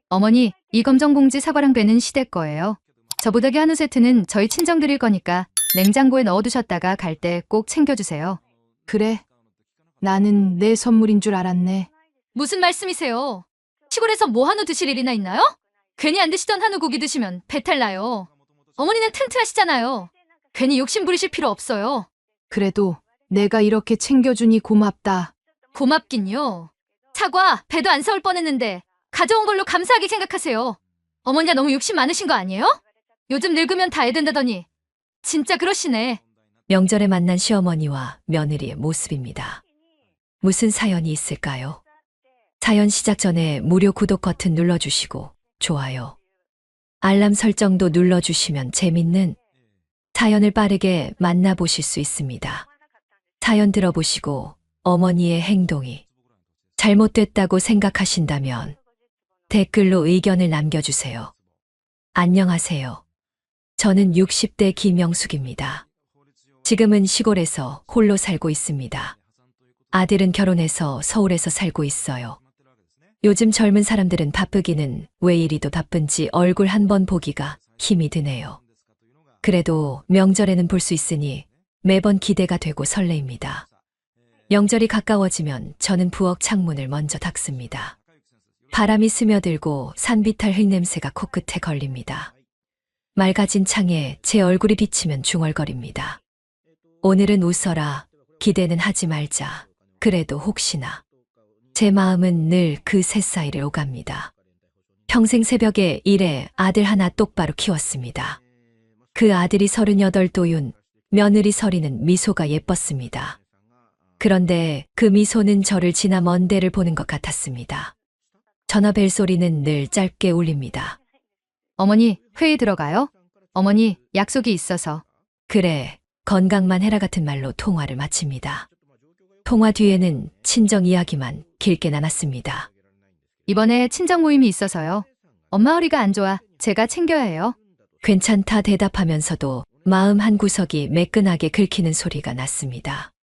어머니, 이 검정봉지 사과랑 배는 시댁 거예요. 저보다기 한우 세트는 저희 친정 드릴 거니까 냉장고에 넣어두셨다가 갈 때 꼭 챙겨주세요. 그래. 나는 내 선물인 줄 알았네. 무슨 말씀이세요? 시골에서 뭐 한우 드실 일이나 있나요? 괜히 안 드시던 한우 고기 드시면 배탈 나요. 어머니는 튼튼하시잖아요. 괜히 욕심 부리실 필요 없어요. 그래도 내가 이렇게 챙겨주니 고맙다. 고맙긴요. 사과, 배도 안 사올 뻔했는데 가져온 걸로 감사하게 생각하세요. 어머니가 너무 욕심 많으신 거 아니에요? 요즘 늙으면 다 애된다더니 진짜 그러시네. 명절에 만난 시어머니와 며느리의 모습입니다. 무슨 사연이 있을까요? 사연 시작 전에 무료 구독 버튼 눌러주시고 좋아요, 알람 설정도 눌러주시면 재밌는 사연을 빠르게 만나보실 수 있습니다. 사연 들어보시고 어머니의 행동이 잘못됐다고 생각하신다면 댓글로 의견을 남겨주세요. 안녕하세요. 저는 60대 김영숙입니다. 지금은 시골에서 홀로 살고 있습니다. 아들은 결혼해서 서울에서 살고 있어요. 요즘 젊은 사람들은 바쁘기는 왜 이리도 바쁜지 얼굴 한 번 보기가 힘이 드네요. 그래도 명절에는 볼 수 있으니 매번 기대가 되고 설레입니다. 명절이 가까워지면 저는 부엌 창문을 먼저 닫습니다. 바람이 스며들고 산비탈 흙냄새가 코끝에 걸립니다. 맑아진 창에 제 얼굴이 비치면 중얼거립니다. 오늘은 웃어라, 기대는 하지 말자. 그래도 혹시나. 제 마음은 늘 그 새사이를 오갑니다. 평생 새벽에 일해 아들 하나 똑바로 키웠습니다. 그 아들이 38 도윤, 며느리 서리는 미소가 예뻤습니다. 그런데 그 미소는 저를 지나 먼 데를 보는 것 같았습니다. 전화벨 소리는 늘 짧게 울립니다. 어머니, 회의 들어가요? 어머니, 약속이 있어서. 그래, 건강만 해라 같은 말로 통화를 마칩니다. 통화 뒤에는 친정 이야기만 길게 나눴습니다. 이번에 친정 모임이 있어서요. 엄마 허리가 안 좋아. 제가 챙겨야 해요. 괜찮다 대답하면서도 마음 한구석이 매끈하게 긁히는 소리가 났습니다.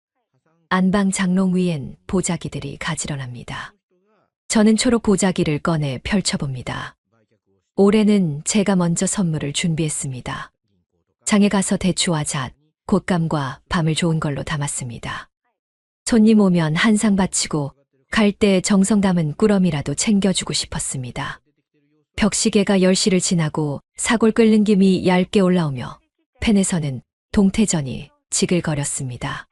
안방 장롱 위엔 보자기들이 가지런합니다. 저는 초록 보자기를 꺼내 펼쳐봅니다. 올해는 제가 먼저 선물을 준비했습니다. 장에 가서 대추와 잣, 곶감과 밤을 좋은 걸로 담았습니다. 손님 오면 한상 바치고 갈 때 정성 담은 꾸러미라도 챙겨주고 싶었습니다. 벽시계가 10시를 지나고 사골 끓는 김이 얇게 올라오며 팬에서는 동태전이 지글거렸습니다.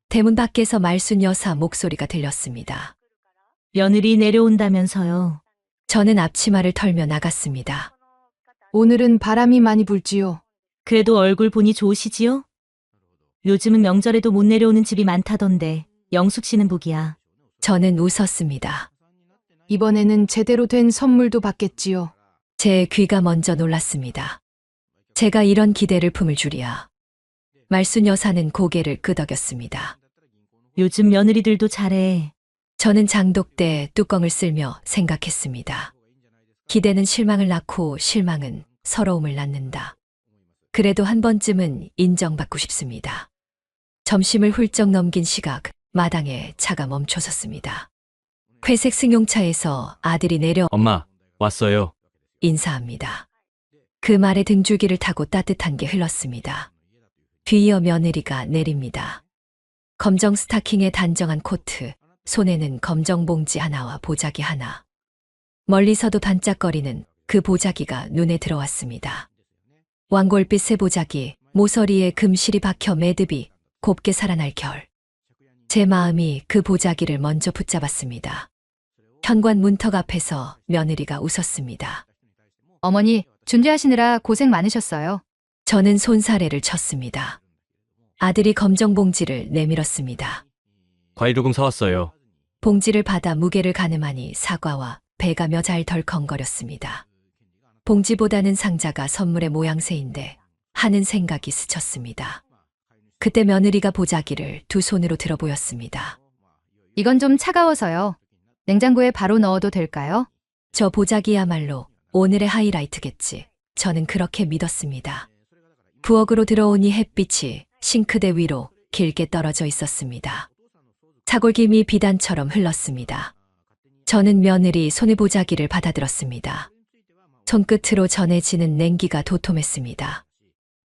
대문 밖에서 말순 여사 목소리가 들렸습니다. 며느리 내려온다면서요. 저는 앞치마를 털며 나갔습니다. 오늘은 바람이 많이 불지요. 그래도 얼굴 보니 좋으시지요? 요즘은 명절에도 못 내려오는 집이 많다던데 영숙 씨는 복이야. 저는 웃었습니다. 이번에는 제대로 된 선물도 받겠지요. 제 귀가 먼저 놀랐습니다. 제가 이런 기대를 품을 줄이야. 말순 여사는 고개를 끄덕였습니다. 요즘 며느리들도 잘해. 저는 장독대 뚜껑을 쓸며 생각했습니다. 기대는 실망을 낳고 실망은 서러움을 낳는다. 그래도 한 번쯤은 인정받고 싶습니다. 점심을 훌쩍 넘긴 시각, 마당에 차가 멈춰섰습니다. 회색 승용차에서 아들이 내려 엄마, 왔어요. 인사합니다. 그 말에 등줄기를 타고 따뜻한 게 흘렀습니다. 뒤이어 며느리가 내립니다. 검정 스타킹에 단정한 코트, 손에는 검정 봉지 하나와 보자기 하나. 멀리서도 반짝거리는 그 보자기가 눈에 들어왔습니다. 왕골빛 새 보자기, 모서리에 금실이 박혀 매듭이 곱게 살아날 결. 제 마음이 그 보자기를 먼저 붙잡았습니다. 현관 문턱 앞에서 며느리가 웃었습니다. 어머니, 준비하시느라 고생 많으셨어요. 저는 손사래를 쳤습니다. 아들이 검정 봉지를 내밀었습니다. 과일 조금 사왔어요. 봉지를 받아 무게를 가늠하니 사과와 배가 며 잘 덜컹거렸습니다. 봉지보다는 상자가 선물의 모양새인데 하는 생각이 스쳤습니다. 그때 며느리가 보자기를 두 손으로 들어 보였습니다. 이건 좀 차가워서요. 냉장고에 바로 넣어도 될까요? 저 보자기야말로 오늘의 하이라이트겠지. 저는 그렇게 믿었습니다. 부엌으로 들어오니 햇빛이 싱크대 위로 길게 떨어져 있었습니다. 사골김이 비단처럼 흘렀습니다. 저는 며느리 손의 보자기를 받아들었습니다. 손끝으로 전해지는 냉기가 도톰했습니다.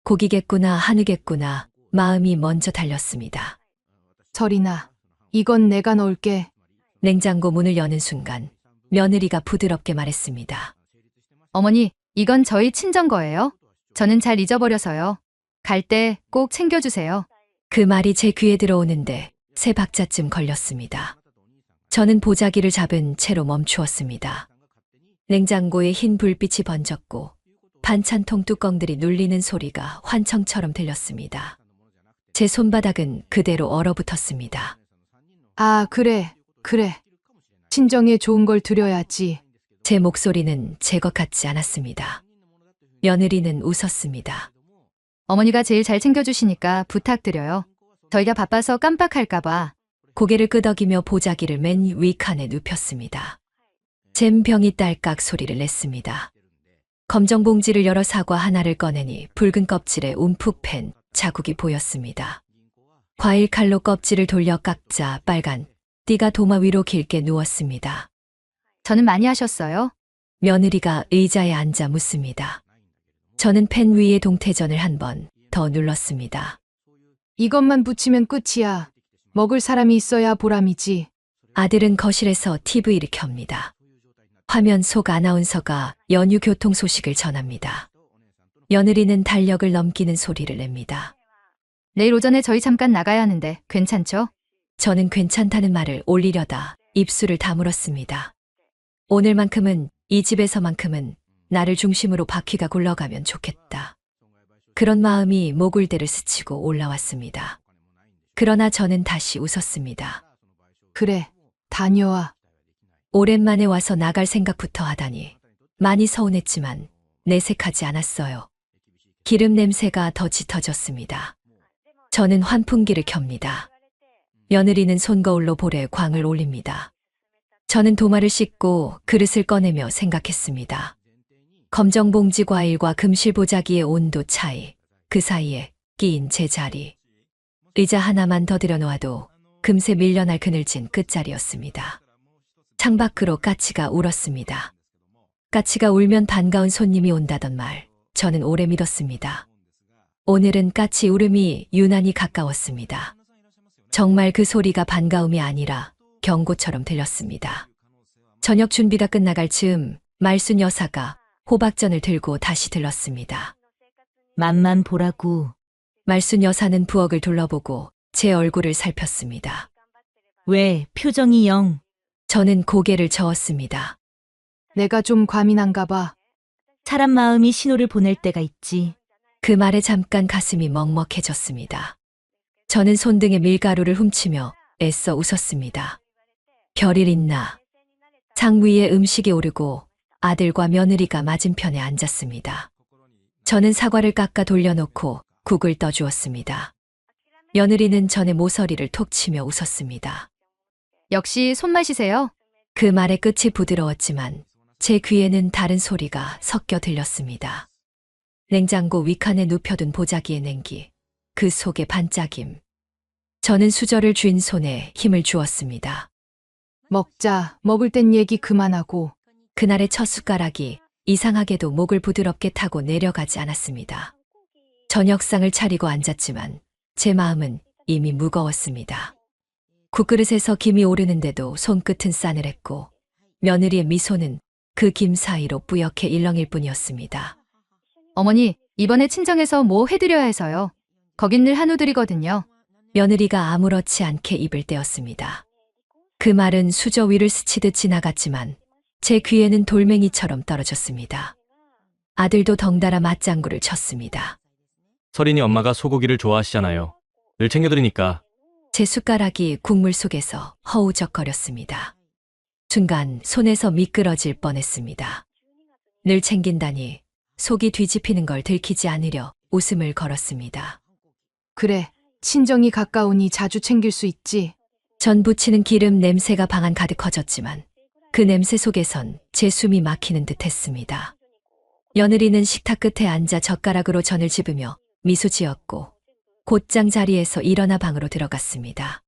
고기겠구나, 한우겠구나, 마음이 먼저 달렸습니다. 설이나, 이건 내가 넣을게. 냉장고 문을 여는 순간 며느리가 부드럽게 말했습니다. 어머니, 이건 저희 친정 거예요. 저는 잘 잊어버려서요. 갈 때 꼭 챙겨주세요. 그 말이 제 귀에 들어오는데 세 박자쯤 걸렸습니다. 저는 보자기를 잡은 채로 멈추었습니다. 냉장고에 흰 불빛이 번졌고 반찬통 뚜껑들이 눌리는 소리가 환청처럼 들렸습니다. 제 손바닥은 그대로 얼어붙었습니다. 아, 그래. 친정에 좋은 걸 드려야지. 제 목소리는 제 것 같지 않았습니다. 며느리는 웃었습니다. 어머니가 제일 잘 챙겨주시니까 부탁드려요. 저희가 바빠서 깜빡할까봐. 고개를 끄덕이며 보자기를 맨 위칸에 눕혔습니다. 잼병이 딸깍 소리를 냈습니다. 검정 봉지를 열어 사과 하나를 꺼내니 붉은 껍질에 움푹 팬 자국이 보였습니다. 과일 칼로 껍질을 돌려 깎자 빨간 띠가 도마 위로 길게 누웠습니다. 저는 많이 하셨어요? 며느리가 의자에 앉아 묻습니다. 저는 펜 위에 동태전을 한 번 더 눌렀습니다. 이것만 붙이면 끝이야. 먹을 사람이 있어야 보람이지. 아들은 거실에서 TV를 켭니다. 화면 속 아나운서가 연휴 교통 소식을 전합니다. 며느리는 달력을 넘기는 소리를 냅니다. 내일 오전에 저희 잠깐 나가야 하는데 괜찮죠? 저는 괜찮다는 말을 올리려다 입술을 다물었습니다. 오늘만큼은, 이 집에서만큼은 나를 중심으로 바퀴가 굴러가면 좋겠다. 그런 마음이 모굴대를 스치고 올라왔습니다. 그러나 저는 다시 웃었습니다. 그래, 다녀와. 오랜만에 와서 나갈 생각부터 하다니 많이 서운했지만 내색하지 않았어요. 기름 냄새가 더 짙어졌습니다. 저는 환풍기를 켭니다. 며느리는 손거울로 볼에 광을 올립니다. 저는 도마를 씻고 그릇을 꺼내며 생각했습니다. 검정 봉지 과일과 금실 보자기의 온도 차이, 그 사이에 끼인 제 자리. 의자 하나만 더 들여놓아도 금세 밀려날 그늘진 끝자리였습니다. 창밖으로 까치가 울었습니다. 까치가 울면 반가운 손님이 온다던 말, 저는 오래 믿었습니다. 오늘은 까치 울음이 유난히 가까웠습니다. 정말 그 소리가 반가움이 아니라 경고처럼 들렸습니다. 저녁 준비가 끝나갈 즈음 말순 여사가 호박전을 들고 다시 들렀습니다. 맛만 보라고. 말순 여사는 부엌을 둘러보고 제 얼굴을 살폈습니다. 왜 표정이 영. 저는 고개를 저었습니다. 내가 좀 과민한가 봐. 사람 마음이 신호를 보낼 때가 있지. 그 말에 잠깐 가슴이 먹먹해졌습니다. 저는 손등에 밀가루를 훔치며 애써 웃었습니다. 별일 있나? 상 위에 음식이 오르고 아들과 며느리가 맞은편에 앉았습니다. 저는 사과를 깎아 돌려놓고 국을 떠주었습니다. 며느리는 전에 모서리를 톡 치며 웃었습니다. 역시 손맛이세요? 그 말의 끝이 부드러웠지만 제 귀에는 다른 소리가 섞여 들렸습니다. 냉장고 위칸에 눕혀둔 보자기의 냉기, 그 속의 반짝임. 저는 수저를 쥔 손에 힘을 주었습니다. 먹자. 먹을 땐 얘기 그만하고. 그날의 첫 숟가락이 이상하게도 목을 부드럽게 타고 내려가지 않았습니다. 저녁상을 차리고 앉았지만 제 마음은 이미 무거웠습니다. 국그릇에서 김이 오르는데도 손끝은 싸늘했고 며느리의 미소는 그 김 사이로 뿌옇게 일렁일 뿐이었습니다. 어머니, 이번에 친정에서 뭐 해드려야 해서요. 거긴 늘 한우들이거든요. 며느리가 아무렇지 않게 입을 떼었습니다. 그 말은 수저 위를 스치듯 지나갔지만 제 귀에는 돌멩이처럼 떨어졌습니다. 아들도 덩달아 맞장구를 쳤습니다. 설인이 엄마가 소고기를 좋아하시잖아요. 늘 챙겨드리니까. 제 숟가락이 국물 속에서 허우적거렸습니다. 순간 손에서 미끄러질 뻔했습니다. 늘 챙긴다니 속이 뒤집히는 걸 들키지 않으려 웃음을 걸었습니다. 그래, 친정이 가까우니 자주 챙길 수 있지. 전 부치는 기름 냄새가 방 안 가득 퍼졌지만 그 냄새 속에선 제 숨이 막히는 듯 했습니다. 며느리는 식탁 끝에 앉아 젓가락으로 전을 집으며 미소 지었고 곧장 자리에서 일어나 방으로 들어갔습니다.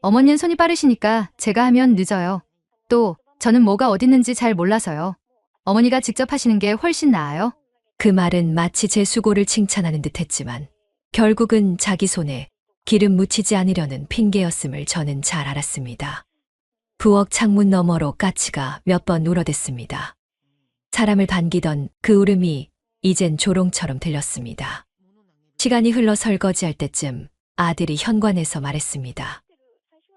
어머니는 손이 빠르시니까 제가 하면 늦어요. 또 저는 뭐가 어딨는지 잘 몰라서요. 어머니가 직접 하시는 게 훨씬 나아요. 그 말은 마치 제 수고를 칭찬하는 듯 했지만 결국은 자기 손에 기름 묻히지 않으려는 핑계였음을 저는 잘 알았습니다. 부엌 창문 너머로 까치가 몇 번 울어댔습니다. 사람을 반기던 그 울음이 이젠 조롱처럼 들렸습니다. 시간이 흘러 설거지할 때쯤 아들이 현관에서 말했습니다.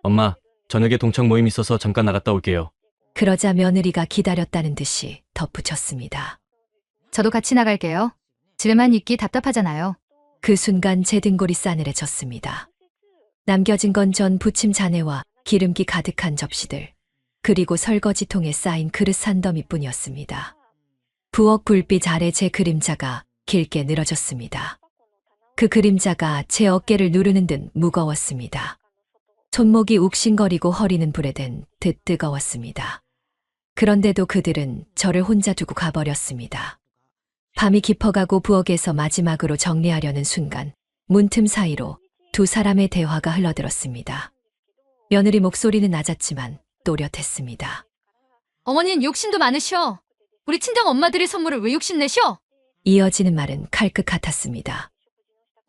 엄마, 저녁에 동창 모임 있어서 잠깐 나갔다 올게요. 그러자 며느리가 기다렸다는 듯이 덧붙였습니다. 저도 같이 나갈게요. 집에만 있기 답답하잖아요. 그 순간 제 등골이 싸늘해졌습니다. 남겨진 건 전 부침 잔해와 기름기 가득한 접시들, 그리고 설거지통에 쌓인 그릇 산더미뿐이었습니다. 부엌 불빛 아래 제 그림자가 길게 늘어졌습니다. 그 그림자가 제 어깨를 누르는 듯 무거웠습니다. 손목이 욱신거리고 허리는 불에 댄 듯 뜨거웠습니다. 그런데도 그들은 저를 혼자 두고 가버렸습니다. 밤이 깊어가고 부엌에서 마지막으로 정리하려는 순간 문틈 사이로 두 사람의 대화가 흘러들었습니다. 며느리 목소리는 낮았지만 또렷했습니다. 어머니는 욕심도 많으셔. 우리 친정 엄마들의 선물을 왜 욕심내셔? 이어지는 말은 칼끝 같았습니다.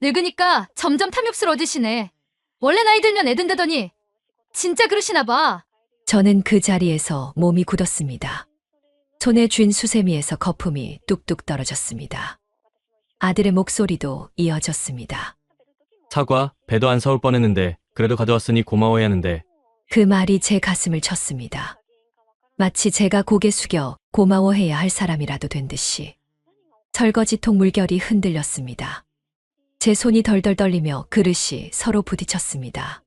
늙으니까 점점 탐욕스러워지시네. 원래 나이 들면 애든다더니 진짜 그러시나 봐. 저는 그 자리에서 몸이 굳었습니다. 손에 쥔 수세미에서 거품이 뚝뚝 떨어졌습니다. 아들의 목소리도 이어졌습니다. 사과, 배도 안 사올 뻔했는데 그래도 가져왔으니 고마워해야 하는데. 그 말이 제 가슴을 쳤습니다. 마치 제가 고개 숙여 고마워해야 할 사람이라도 된 듯이. 설거지통 물결이 흔들렸습니다. 제 손이 덜덜 떨리며 그릇이 서로 부딪혔습니다.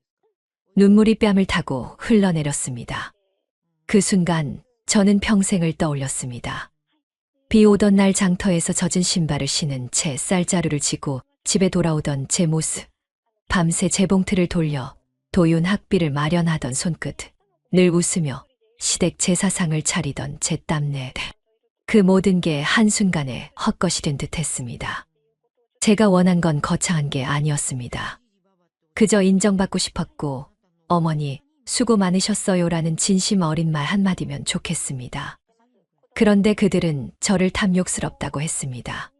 눈물이 뺨을 타고 흘러내렸습니다. 그 순간 저는 평생을 떠올렸습니다. 비 오던 날 장터에서 젖은 신발을 신은 채 쌀자루를 쥐고 집에 돌아오던 제 모습. 밤새 재봉틀을 돌려 도윤 학비를 마련하던 손끝. 늘 웃으며 시댁 제사상을 차리던 제 땀내. 그 모든 게 한순간에 헛것이 된 듯 했습니다. 제가 원한 건 거창한 게 아니었습니다. 그저 인정받고 싶었고, 어머니, 수고 많으셨어요라는 진심 어린 말 한마디면 좋겠습니다. 그런데 그들은 저를 탐욕스럽다고 했습니다.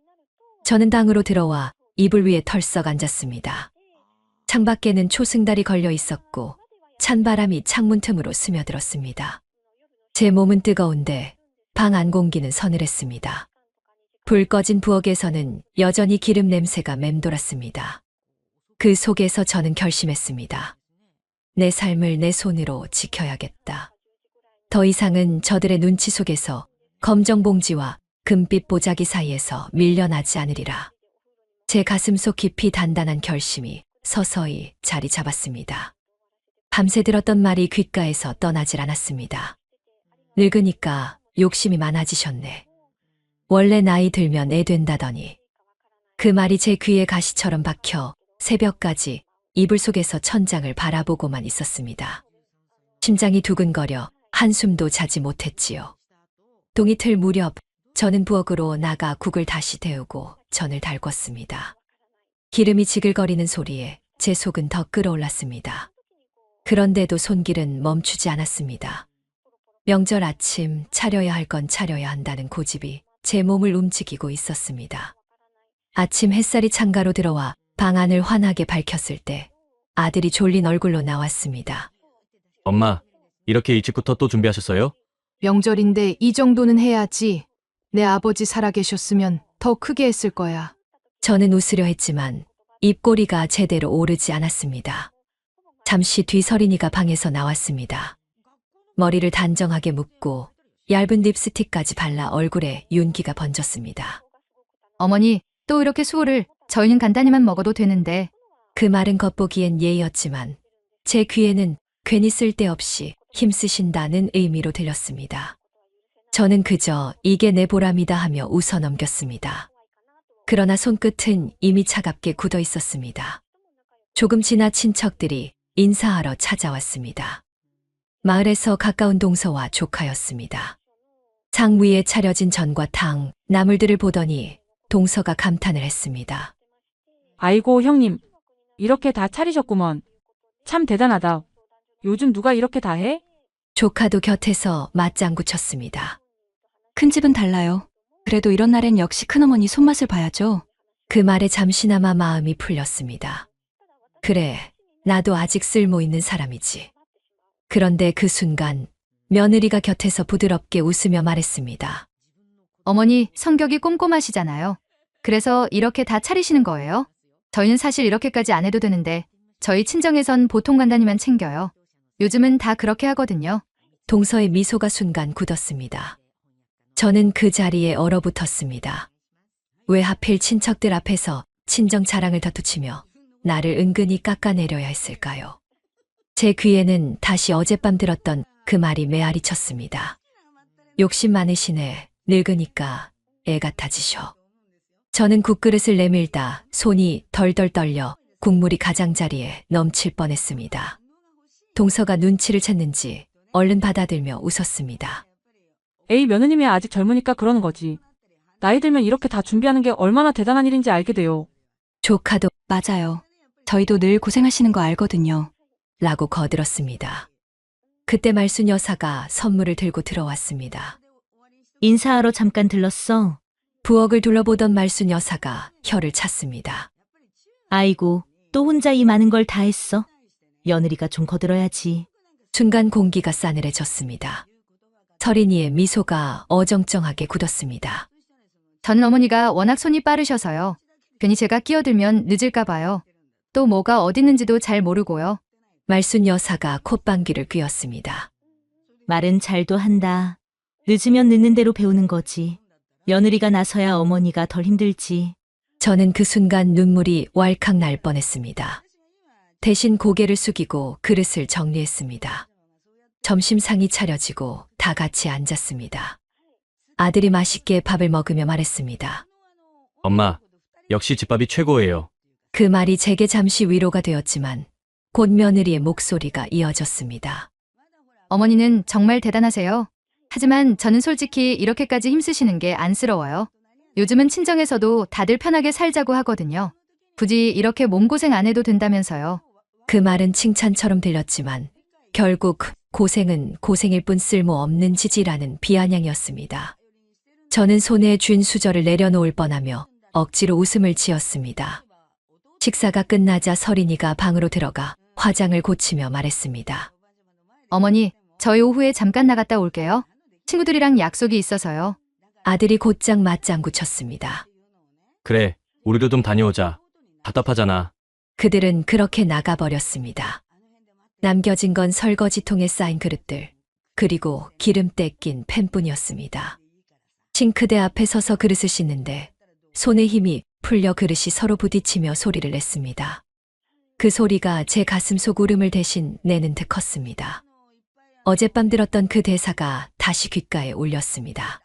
저는 방으로 들어와 이불 위에 털썩 앉았습니다. 창밖에는 초승달이 걸려 있었고 찬바람이 창문 틈으로 스며들었습니다. 제 몸은 뜨거운데 방 안 공기는 서늘했습니다. 불 꺼진 부엌에서는 여전히 기름 냄새가 맴돌았습니다. 그 속에서 저는 결심했습니다. 내 삶을 내 손으로 지켜야겠다. 더 이상은 저들의 눈치 속에서 검정 봉지와 금빛 보자기 사이에서 밀려나지 않으리라. 제 가슴속 깊이 단단한 결심이 서서히 자리 잡았습니다. 밤새 들었던 말이 귓가에서 떠나질 않았습니다. 늙으니까 욕심이 많아지셨네. 원래 나이 들면 애 된다더니. 그 말이 제 귀에 가시처럼 박혀 새벽까지 이불 속에서 천장을 바라보고만 있었습니다. 심장이 두근거려 한숨도 자지 못했지요. 동이틀 무렵 저는 부엌으로 나가 국을 다시 데우고 전을 달궜습니다. 기름이 지글거리는 소리에 제 속은 더 끓어올랐습니다. 그런데도 손길은 멈추지 않았습니다. 명절 아침 차려야 할 건 차려야 한다는 고집이 제 몸을 움직이고 있었습니다. 아침 햇살이 창가로 들어와 방 안을 환하게 밝혔을 때 아들이 졸린 얼굴로 나왔습니다. 엄마, 이렇게 일찍부터 또 준비하셨어요? 명절인데 이 정도는 해야지. 내 아버지 살아계셨으면 더 크게 했을 거야. 저는 웃으려 했지만 입꼬리가 제대로 오르지 않았습니다. 잠시 뒤 서린이가 방에서 나왔습니다. 머리를 단정하게 묶고 얇은 립스틱까지 발라 얼굴에 윤기가 번졌습니다. 어머니, 또 이렇게 수고를 저희는 간단히만 먹어도 되는데. 그 말은 겉보기엔 예의였지만 제 귀에는 괜히 쓸데없이 힘쓰신다는 의미로 들렸습니다. 저는 그저 이게 내 보람이다 하며 웃어 넘겼습니다. 그러나 손끝은 이미 차갑게 굳어 있었습니다. 조금 지나 친척들이 인사하러 찾아왔습니다. 마을에서 가까운 동서와 조카였습니다. 상 위에 차려진 전과 탕, 나물들을 보더니 동서가 감탄을 했습니다. 아이고 형님, 이렇게 다 차리셨구먼. 참 대단하다. 요즘 누가 이렇게 다 해? 조카도 곁에서 맞장구 쳤습니다. 큰 집은 달라요. 그래도 이런 날엔 역시 큰어머니 손맛을 봐야죠. 그 말에 잠시나마 마음이 풀렸습니다. 그래, 나도 아직 쓸모 있는 사람이지. 그런데 그 순간 며느리가 곁에서 부드럽게 웃으며 말했습니다. 어머니, 성격이 꼼꼼하시잖아요. 그래서 이렇게 다 차리시는 거예요. 저희는 사실 이렇게까지 안 해도 되는데 저희 친정에선 보통 간단히만 챙겨요. 요즘은 다 그렇게 하거든요. 동서의 미소가 순간 굳었습니다. 저는 그 자리에 얼어붙었습니다. 왜 하필 친척들 앞에서 친정 자랑을 덧붙이며 나를 은근히 깎아내려야 했을까요? 제 귀에는 다시 어젯밤 들었던 그 말이 메아리 쳤습니다. 욕심 많으시네. 늙으니까 애 같아지셔. 저는 국그릇을 내밀다 손이 덜덜 떨려 국물이 가장자리에 넘칠 뻔했습니다. 동서가 눈치를 챘는지 얼른 받아들며 웃었습니다. 에이, 며느님이 아직 젊으니까 그러는 거지. 나이 들면 이렇게 다 준비하는 게 얼마나 대단한 일인지 알게 돼요. 조카도 맞아요. 저희도 늘 고생하시는 거 알거든요. 라고 거들었습니다. 그때 말순 여사가 선물을 들고 들어왔습니다. 인사하러 잠깐 들렀어. 부엌을 둘러보던 말순 여사가 혀를 찼습니다. 아이고, 또 혼자 이 많은 걸 다 했어. 며느리가 좀 거들어야지. 순간 공기가 싸늘해졌습니다. 서린이의 미소가 어정쩡하게 굳었습니다. 저는 어머니가 워낙 손이 빠르셔서요. 괜히 제가 끼어들면 늦을까 봐요. 또 뭐가 어딨는지도 잘 모르고요. 말순 여사가 콧방귀를 뀌었습니다. 말은 잘도 한다. 늦으면 늦는 대로 배우는 거지. 며느리가 나서야 어머니가 덜 힘들지. 저는 그 순간 눈물이 왈칵 날 뻔했습니다. 대신 고개를 숙이고 그릇을 정리했습니다. 점심상이 차려지고 다 같이 앉았습니다. 아들이 맛있게 밥을 먹으며 말했습니다. 엄마, 역시 집밥이 최고예요. 그 말이 제게 잠시 위로가 되었지만 곧 며느리의 목소리가 이어졌습니다. 어머니는 정말 대단하세요. 하지만 저는 솔직히 이렇게까지 힘쓰시는 게 안쓰러워요. 요즘은 친정에서도 다들 편하게 살자고 하거든요. 굳이 이렇게 몸고생 안 해도 된다면서요. 그 말은 칭찬처럼 들렸지만 결국 고생은 고생일 뿐 쓸모없는 지지라는 비아냥이었습니다. 저는 손에 쥔 수저를 내려놓을 뻔하며 억지로 웃음을 지었습니다. 식사가 끝나자 서린이가 방으로 들어가 화장을 고치며 말했습니다. 어머니, 저희 오후에 잠깐 나갔다 올게요. 친구들이랑 약속이 있어서요. 아들이 곧장 맞장구 쳤습니다. 그래, 우리도 좀 다녀오자. 답답하잖아. 그들은 그렇게 나가버렸습니다. 남겨진 건 설거지통에 쌓인 그릇들, 그리고 기름때 낀 팬뿐이었습니다. 싱크대 앞에 서서 그릇을 씻는데 손에 힘이 풀려 그릇이 서로 부딪히며 소리를 냈습니다. 그 소리가 제 가슴 속 울음을 대신 내는 듯 컸습니다. 어젯밤 들었던 그 대사가 다시 귓가에 울렸습니다.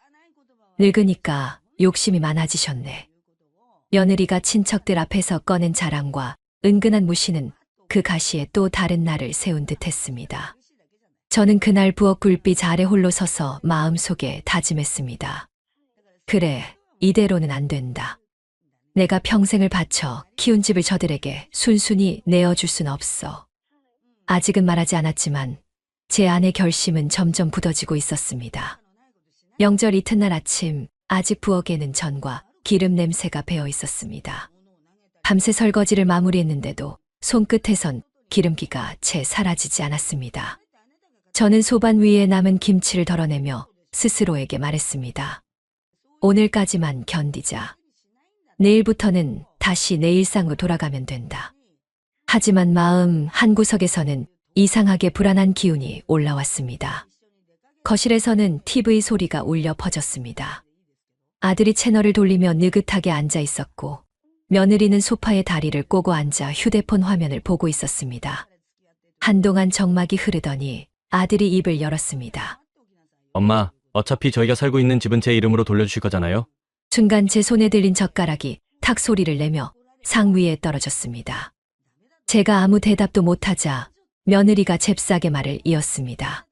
늙으니까 욕심이 많아지셨네. 며느리가 친척들 앞에서 꺼낸 자랑과 은근한 무시는 그 가시에 또 다른 날을 세운 듯 했습니다. 저는 그날 부엌 굴빛 아래 홀로 서서 마음속에 다짐했습니다. 그래, 이대로는 안 된다. 내가 평생을 바쳐 키운 집을 저들에게 순순히 내어줄 순 없어. 아직은 말하지 않았지만 제 안의 결심은 점점 굳어지고 있었습니다. 명절 이튿날 아침, 아직 부엌에는 전과 기름 냄새가 배어 있었습니다. 밤새 설거지를 마무리했는데도 손끝에선 기름기가 채 사라지지 않았습니다. 저는 소반 위에 남은 김치를 덜어내며 스스로에게 말했습니다. 오늘까지만 견디자. 내일부터는 다시 내 일상으로 돌아가면 된다. 하지만 마음 한구석에서는 이상하게 불안한 기운이 올라왔습니다. 거실에서는 TV 소리가 울려 퍼졌습니다. 아들이 채널을 돌리며 느긋하게 앉아 있었고 며느리는 소파에 다리를 꼬고 앉아 휴대폰 화면을 보고 있었습니다. 한동안 정막이 흐르더니 아들이 입을 열었습니다. 엄마, 어차피 저희가 살고 있는 집은 제 이름으로 돌려주실 거잖아요? 순간 제 손에 들린 젓가락이 탁 소리를 내며 상 위에 떨어졌습니다. 제가 아무 대답도 못하자 며느리가 잽싸게 말을 이었습니다.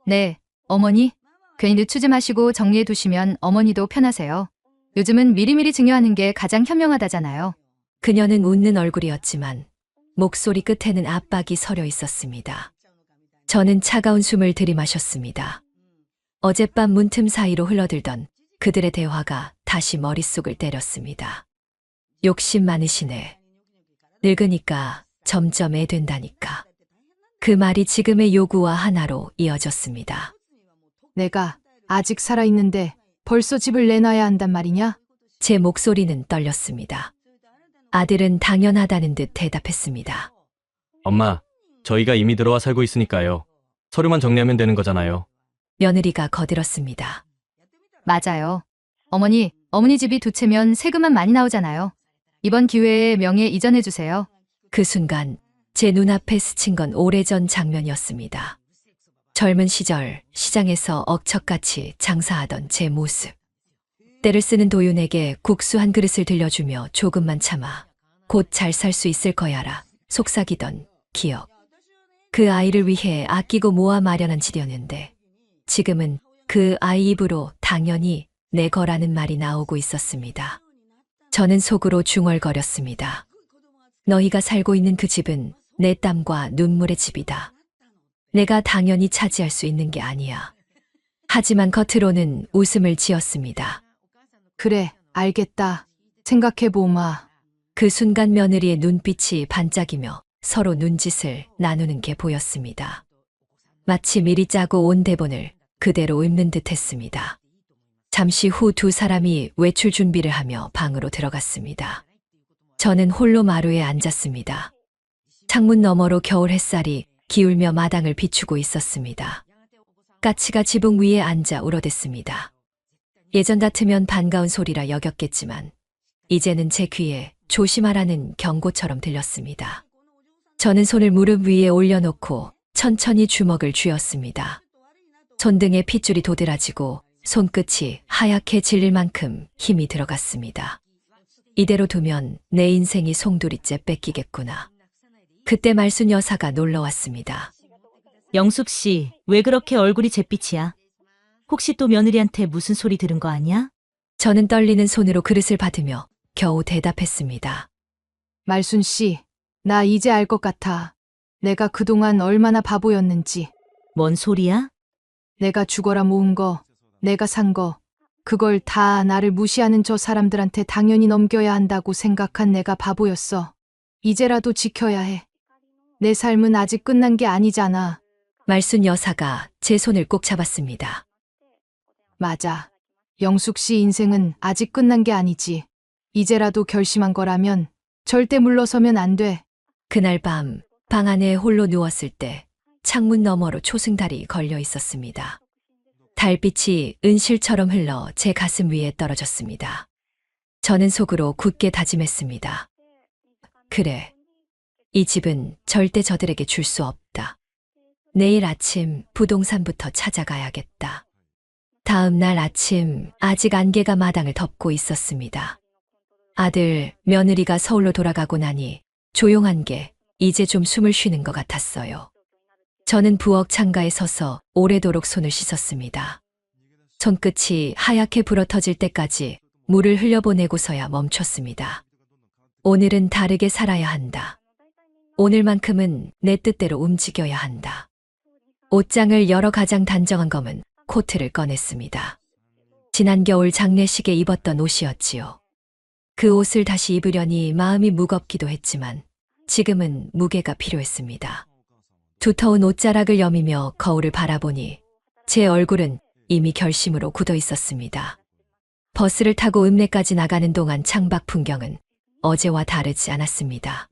네, 어머니. 괜히 늦추지 마시고 정리해 두시면 어머니도 편하세요. 요즘은 미리미리 증여하는 게 가장 현명하다잖아요. 그녀는 웃는 얼굴이었지만 목소리 끝에는 압박이 서려 있었습니다. 저는 차가운 숨을 들이마셨습니다. 어젯밤 문틈 사이로 흘러들던 그들의 대화가 다시 머릿속을 때렸습니다. 욕심 많으시네. 늙으니까 점점 애 된다니까. 그 말이 지금의 요구와 하나로 이어졌습니다. 내가 아직 살아있는데 벌써 집을 내놔야 한단 말이냐? 제 목소리는 떨렸습니다. 아들은 당연하다는 듯 대답했습니다. 엄마, 저희가 이미 들어와 살고 있으니까요. 서류만 정리하면 되는 거잖아요. 며느리가 거들었습니다. 맞아요. 어머니 집이 두 채면 세금만 많이 나오잖아요. 이번 기회에 명예 이전해주세요. 그 순간 제 눈앞에 스친 건 오래전 장면이었습니다. 젊은 시절 시장에서 억척같이 장사하던 제 모습. 때를 쓰는 도윤에게 국수 한 그릇을 들려주며 조금만 참아. 곧 잘 살 수 있을 거야라 속삭이던 기억. 그 아이를 위해 아끼고 모아 마련한 집이었는데 지금은 그 아이 입으로 당연히 내 거라는 말이 나오고 있었습니다. 저는 속으로 중얼거렸습니다. 너희가 살고 있는 그 집은 내 땀과 눈물의 집이다. 내가 당연히 차지할 수 있는 게 아니야. 하지만 겉으로는 웃음을 지었습니다. 그래, 알겠다. 생각해보마. 그 순간 며느리의 눈빛이 반짝이며 서로 눈짓을 나누는 게 보였습니다. 마치 미리 짜고 온 대본을 그대로 읽는 듯 했습니다. 잠시 후 두 사람이 외출 준비를 하며 방으로 들어갔습니다. 저는 홀로 마루에 앉았습니다. 창문 너머로 겨울 햇살이 기울며 마당을 비추고 있었습니다. 까치가 지붕 위에 앉아 울어댔습니다. 예전 같으면 반가운 소리라 여겼겠지만 이제는 제 귀에 조심하라는 경고처럼 들렸습니다. 저는 손을 무릎 위에 올려놓고 천천히 주먹을 쥐었습니다. 손등에 핏줄이 도드라지고 손끝이 하얗게 질릴 만큼 힘이 들어갔습니다. 이대로 두면 내 인생이 송두리째 뺏기겠구나. 그때 말순 여사가 놀러왔습니다. 영숙 씨, 왜 그렇게 얼굴이 잿빛이야? 혹시 또 며느리한테 무슨 소리 들은 거 아니야? 저는 떨리는 손으로 그릇을 받으며 겨우 대답했습니다. 말순 씨, 나 이제 알 것 같아. 내가 그동안 얼마나 바보였는지. 뭔 소리야? 내가 죽어라 모은 거, 내가 산 거, 그걸 다 나를 무시하는 저 사람들한테 당연히 넘겨야 한다고 생각한 내가 바보였어. 이제라도 지켜야 해. 내 삶은 아직 끝난 게 아니잖아. 말순 여사가 제 손을 꼭 잡았습니다. 맞아. 영숙 씨 인생은 아직 끝난 게 아니지. 이제라도 결심한 거라면 절대 물러서면 안 돼. 그날 밤 방 안에 홀로 누웠을 때 창문 너머로 초승달이 걸려 있었습니다. 달빛이 은실처럼 흘러 제 가슴 위에 떨어졌습니다. 저는 속으로 굳게 다짐했습니다. 그래, 이 집은 절대 저들에게 줄 수 없다. 내일 아침 부동산부터 찾아가야겠다. 다음 날 아침 아직 안개가 마당을 덮고 있었습니다. 아들, 며느리가 서울로 돌아가고 나니 조용한 게 이제 좀 숨을 쉬는 것 같았어요. 저는 부엌 창가에 서서 오래도록 손을 씻었습니다. 손끝이 하얗게 불어터질 때까지 물을 흘려보내고서야 멈췄습니다. 오늘은 다르게 살아야 한다. 오늘만큼은 내 뜻대로 움직여야 한다. 옷장을 열어 가장 단정한 검은 코트를 꺼냈습니다. 지난 겨울 장례식에 입었던 옷이었지요. 그 옷을 다시 입으려니 마음이 무겁기도 했지만 지금은 무게가 필요했습니다. 두터운 옷자락을 여미며 거울을 바라보니 제 얼굴은 이미 결심으로 굳어 있었습니다. 버스를 타고 읍내까지 나가는 동안 창밖 풍경은 어제와 다르지 않았습니다.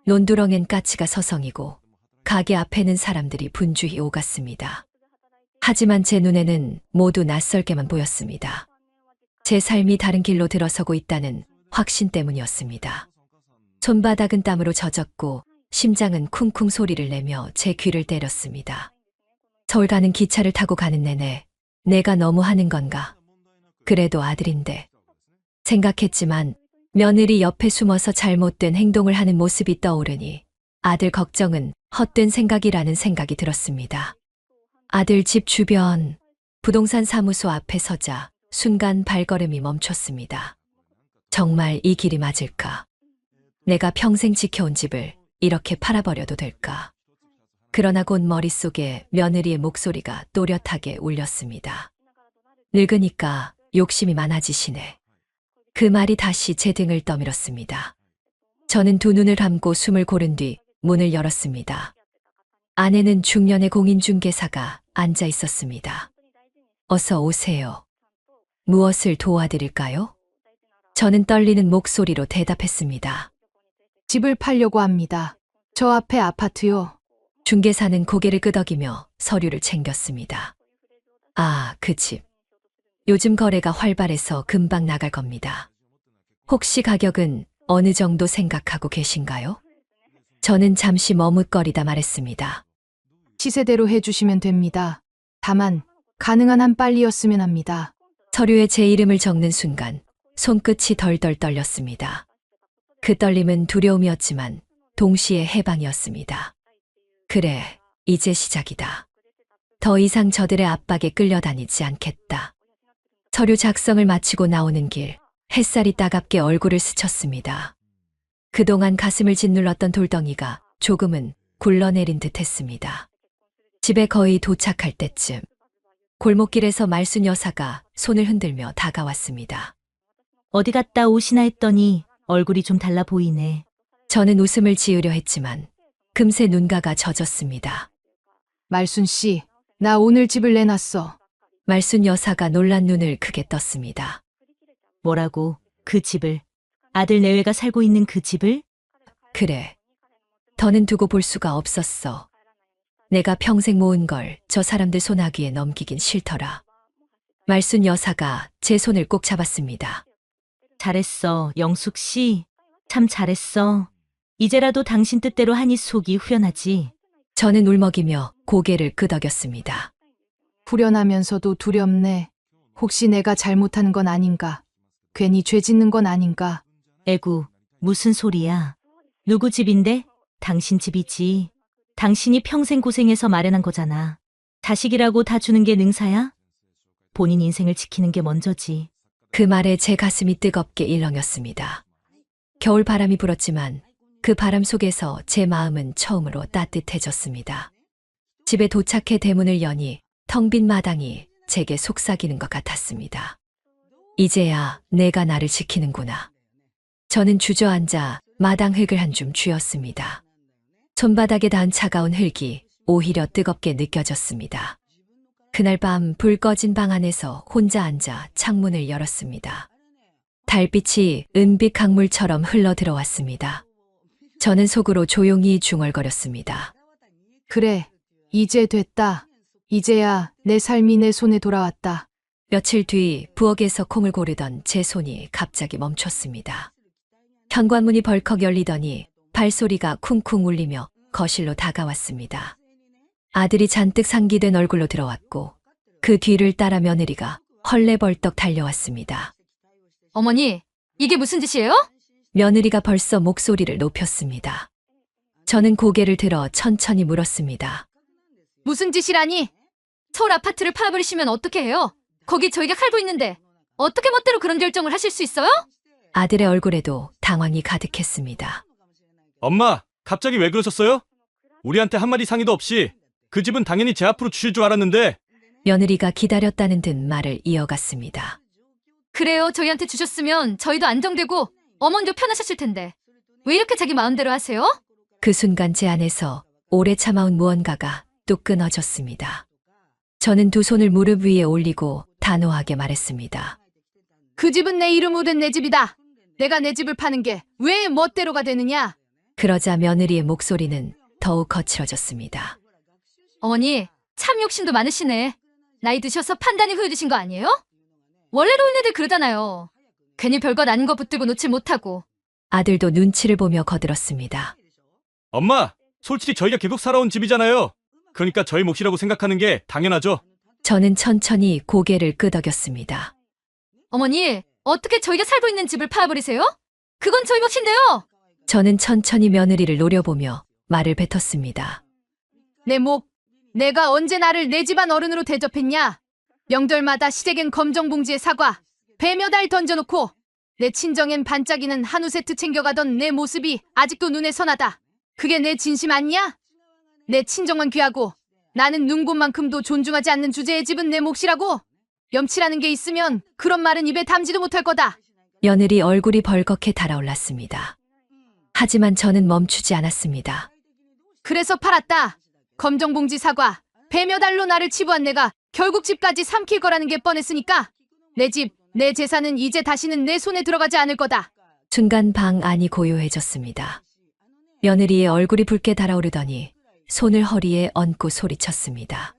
논두렁엔 까치가 서성이고 가게 앞에는 사람들이 분주히 오갔습니다. 하지만 제 눈에는 모두 낯설게만 보였습니다. 제 삶이 다른 길로 들어서고 있다는 확신 때문이었습니다. 손바닥은 땀으로 젖었고 심장은 쿵쿵 소리를 내며 제 귀를 때렸습니다. 서울 가는 기차를 타고 가는 내내 내가 너무 하는 건가? 그래도 아들인데. 생각했지만 며느리 옆에 숨어서 잘못된 행동을 하는 모습이 떠오르니 아들 걱정은 헛된 생각이라는 생각이 들었습니다. 아들 집 주변 부동산 사무소 앞에 서자 순간 발걸음이 멈췄습니다. 정말 이 길이 맞을까? 내가 평생 지켜온 집을 이렇게 팔아버려도 될까? 그러나 곧 머릿속에 며느리의 목소리가 또렷하게 울렸습니다. 늙으니까 욕심이 많아지시네. 그 말이 다시 제 등을 떠밀었습니다. 저는 두 눈을 감고 숨을 고른 뒤 문을 열었습니다. 안에는 중년의 공인중개사가 앉아 있었습니다. 어서 오세요. 무엇을 도와드릴까요? 저는 떨리는 목소리로 대답했습니다. 집을 팔려고 합니다. 저 앞에 아파트요. 중개사는 고개를 끄덕이며 서류를 챙겼습니다. 아, 그 집. 요즘 거래가 활발해서 금방 나갈 겁니다. 혹시 가격은 어느 정도 생각하고 계신가요? 저는 잠시 머뭇거리다 말했습니다. 시세대로 해주시면 됩니다. 다만 가능한 한 빨리였으면 합니다. 서류에 제 이름을 적는 순간 손끝이 덜덜 떨렸습니다. 그 떨림은 두려움이었지만 동시에 해방이었습니다. 그래, 이제 시작이다. 더 이상 저들의 압박에 끌려다니지 않겠다. 서류 작성을 마치고 나오는 길, 햇살이 따갑게 얼굴을 스쳤습니다. 그동안 가슴을 짓눌렀던 돌덩이가 조금은 굴러내린 듯 했습니다. 집에 거의 도착할 때쯤 골목길에서 말순 여사가 손을 흔들며 다가왔습니다. 어디 갔다 오시나 했더니 얼굴이 좀 달라 보이네. 저는 웃음을 지으려 했지만 금세 눈가가 젖었습니다. 말순 씨, 나 오늘 집을 내놨어. 말순 여사가 놀란 눈을 크게 떴습니다. 뭐라고? 그 집을? 아들 내외가 살고 있는 그 집을? 그래. 더는 두고 볼 수가 없었어. 내가 평생 모은 걸 저 사람들 손아귀에 넘기긴 싫더라. 말순 여사가 제 손을 꼭 잡았습니다. 잘했어, 영숙 씨. 참 잘했어. 이제라도 당신 뜻대로 하니 속이 후련하지. 저는 울먹이며 고개를 끄덕였습니다. 후련하면서도 두렵네. 혹시 내가 잘못하는 건 아닌가? 괜히 죄 짓는 건 아닌가? 에구, 무슨 소리야. 누구 집인데? 당신 집이지. 당신이 평생 고생해서 마련한 거잖아. 자식이라고 다 주는 게 능사야? 본인 인생을 지키는 게 먼저지. 그 말에 제 가슴이 뜨겁게 일렁였습니다. 겨울 바람이 불었지만 그 바람 속에서 제 마음은 처음으로 따뜻해졌습니다. 집에 도착해 대문을 여니 텅 빈 마당이 제게 속삭이는 것 같았습니다. 이제야 내가 나를 지키는구나. 저는 주저앉아 마당 흙을 한 줌 쥐었습니다. 손바닥에 닿은 차가운 흙이 오히려 뜨겁게 느껴졌습니다. 그날 밤 불 꺼진 방 안에서 혼자 앉아 창문을 열었습니다. 달빛이 은빛 강물처럼 흘러 들어왔습니다. 저는 속으로 조용히 중얼거렸습니다. 그래, 이제 됐다. 이제야 내 삶이 내 손에 돌아왔다. 며칠 뒤 부엌에서 콩을 고르던 제 손이 갑자기 멈췄습니다. 현관문이 벌컥 열리더니 발소리가 쿵쿵 울리며 거실로 다가왔습니다. 아들이 잔뜩 상기된 얼굴로 들어왔고 그 뒤를 따라 며느리가 헐레벌떡 달려왔습니다. 어머니, 이게 무슨 짓이에요? 며느리가 벌써 목소리를 높였습니다. 저는 고개를 들어 천천히 물었습니다. 무슨 짓이라니? 서울 아파트를 팔아버리시면 어떻게 해요? 거기 저희가 살고 있는데 어떻게 멋대로 그런 결정을 하실 수 있어요? 아들의 얼굴에도 당황이 가득했습니다. 엄마, 갑자기 왜 그러셨어요? 우리한테 한마디 상의도 없이 그 집은 당연히 제 앞으로 주실 줄 알았는데. 며느리가 기다렸다는 듯 말을 이어갔습니다. 그래요, 저희한테 주셨으면 저희도 안정되고 어머니도 편하셨을 텐데 왜 이렇게 자기 마음대로 하세요? 그 순간 제 안에서 오래 참아온 무언가가 뚝 끊어졌습니다. 저는 두 손을 무릎 위에 올리고 단호하게 말했습니다. 그 집은 내 이름으로 된 내 집이다. 내가 내 집을 파는 게 왜 멋대로가 되느냐? 그러자 며느리의 목소리는 더욱 거칠어졌습니다. 어머니, 참 욕심도 많으시네. 나이 드셔서 판단이 후해지신 거 아니에요? 원래 노인네들 그러잖아요. 괜히 별것 아닌 거 붙들고 놓질 못하고. 아들도 눈치를 보며 거들었습니다. 엄마, 솔직히 저희가 계속 살아온 집이잖아요. 그러니까 저희 몫이라고 생각하는 게 당연하죠. 저는 천천히 고개를 끄덕였습니다. 어머니, 어떻게 저희가 살고 있는 집을 팔아버리세요? 그건 저희 몫인데요. 저는 천천히 며느리를 노려보며 말을 뱉었습니다. 내 목, 내가 언제 나를 내 집안 어른으로 대접했냐? 명절마다 시댁엔 검정 봉지에 사과, 배 몇 알 던져놓고 내 친정엔 반짝이는 한우 세트 챙겨가던 내 모습이 아직도 눈에 선하다. 그게 내 진심 아니야? 내 친정만 귀하고 나는 눈꽃만큼도 존중하지 않는 주제의 집은 내 몫이라고? 염치라는 게 있으면 그런 말은 입에 담지도 못할 거다. 며느리 얼굴이 벌겋게 달아올랐습니다. 하지만 저는 멈추지 않았습니다. 그래서 팔았다. 검정봉지 사과, 배 몇 알로 나를 치부한 내가 결국 집까지 삼킬 거라는 게 뻔했으니까 내 집, 내 재산은 이제 다시는 내 손에 들어가지 않을 거다. 순간 방 안이 고요해졌습니다. 며느리의 얼굴이 붉게 달아오르더니 손을 허리에 얹고 소리쳤습니다.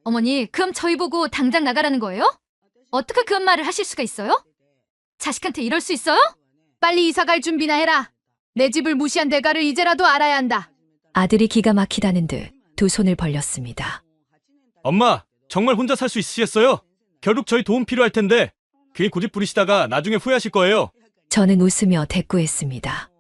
어머니, 그럼 저희 보고 당장 나가라는 거예요? 어떻게 그런 말을 하실 수가 있어요? 자식한테 이럴 수 있어요? 빨리 이사갈 준비나 해라. 내 집을 무시한 대가를 이제라도 알아야 한다. 아들이 기가 막히다는 듯 두 손을 벌렸습니다. 엄마, 정말 혼자 살 수 있으시겠어요? 결국 저희 도움 필요할 텐데 괜히 고집 부리시다가 나중에 후회하실 거예요. 저는 웃으며 대꾸했습니다.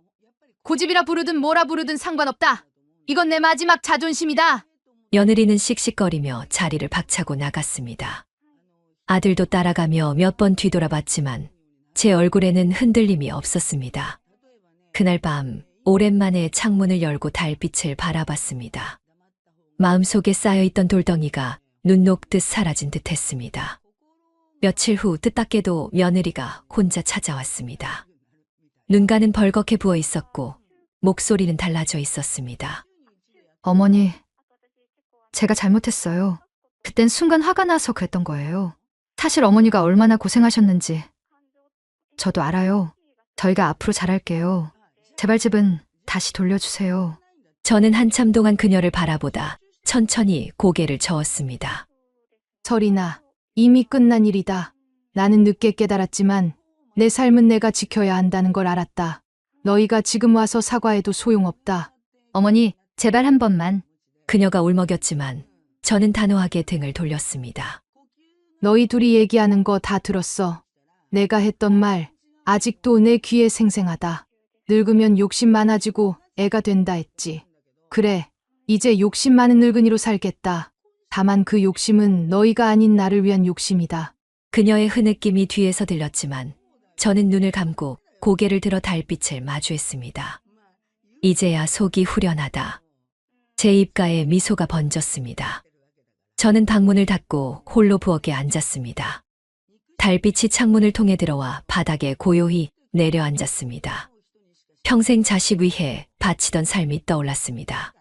고집이라 부르든 뭐라 부르든 상관없다. 이건 내 마지막 자존심이다. 며느리는 씩씩거리며 자리를 박차고 나갔습니다. 아들도 따라가며 몇 번 뒤돌아봤지만 제 얼굴에는 흔들림이 없었습니다. 그날 밤 오랜만에 창문을 열고 달빛을 바라봤습니다. 마음속에 쌓여있던 돌덩이가 눈 녹듯 사라진 듯 했습니다. 며칠 후 뜻밖에도 며느리가 혼자 찾아왔습니다. 눈가는 벌겋게 부어 있었고 목소리는 달라져 있었습니다. 어머니, 제가 잘못했어요. 그땐 순간 화가 나서 그랬던 거예요. 사실 어머니가 얼마나 고생하셨는지 저도 알아요. 저희가 앞으로 잘할게요. 제발 집은 다시 돌려주세요. 저는 한참 동안 그녀를 바라보다 천천히 고개를 저었습니다. 설이나, 이미 끝난 일이다. 나는 늦게 깨달았지만 내 삶은 내가 지켜야 한다는 걸 알았다. 너희가 지금 와서 사과해도 소용없다. 어머니, 제발 한 번만. 그녀가 울먹였지만 저는 단호하게 등을 돌렸습니다. 너희 둘이 얘기하는 거 다 들었어. 내가 했던 말 아직도 내 귀에 생생하다. 늙으면 욕심 많아지고 애가 된다 했지. 그래, 이제 욕심 많은 늙은이로 살겠다. 다만 그 욕심은 너희가 아닌 나를 위한 욕심이다. 그녀의 흐느낌이 뒤에서 들렸지만 저는 눈을 감고 고개를 들어 달빛을 마주했습니다. 이제야 속이 후련하다. 제 입가에 미소가 번졌습니다. 저는 방문을 닫고 홀로 부엌에 앉았습니다. 달빛이 창문을 통해 들어와 바닥에 고요히 내려앉았습니다. 평생 자식 위해 바치던 삶이 떠올랐습니다.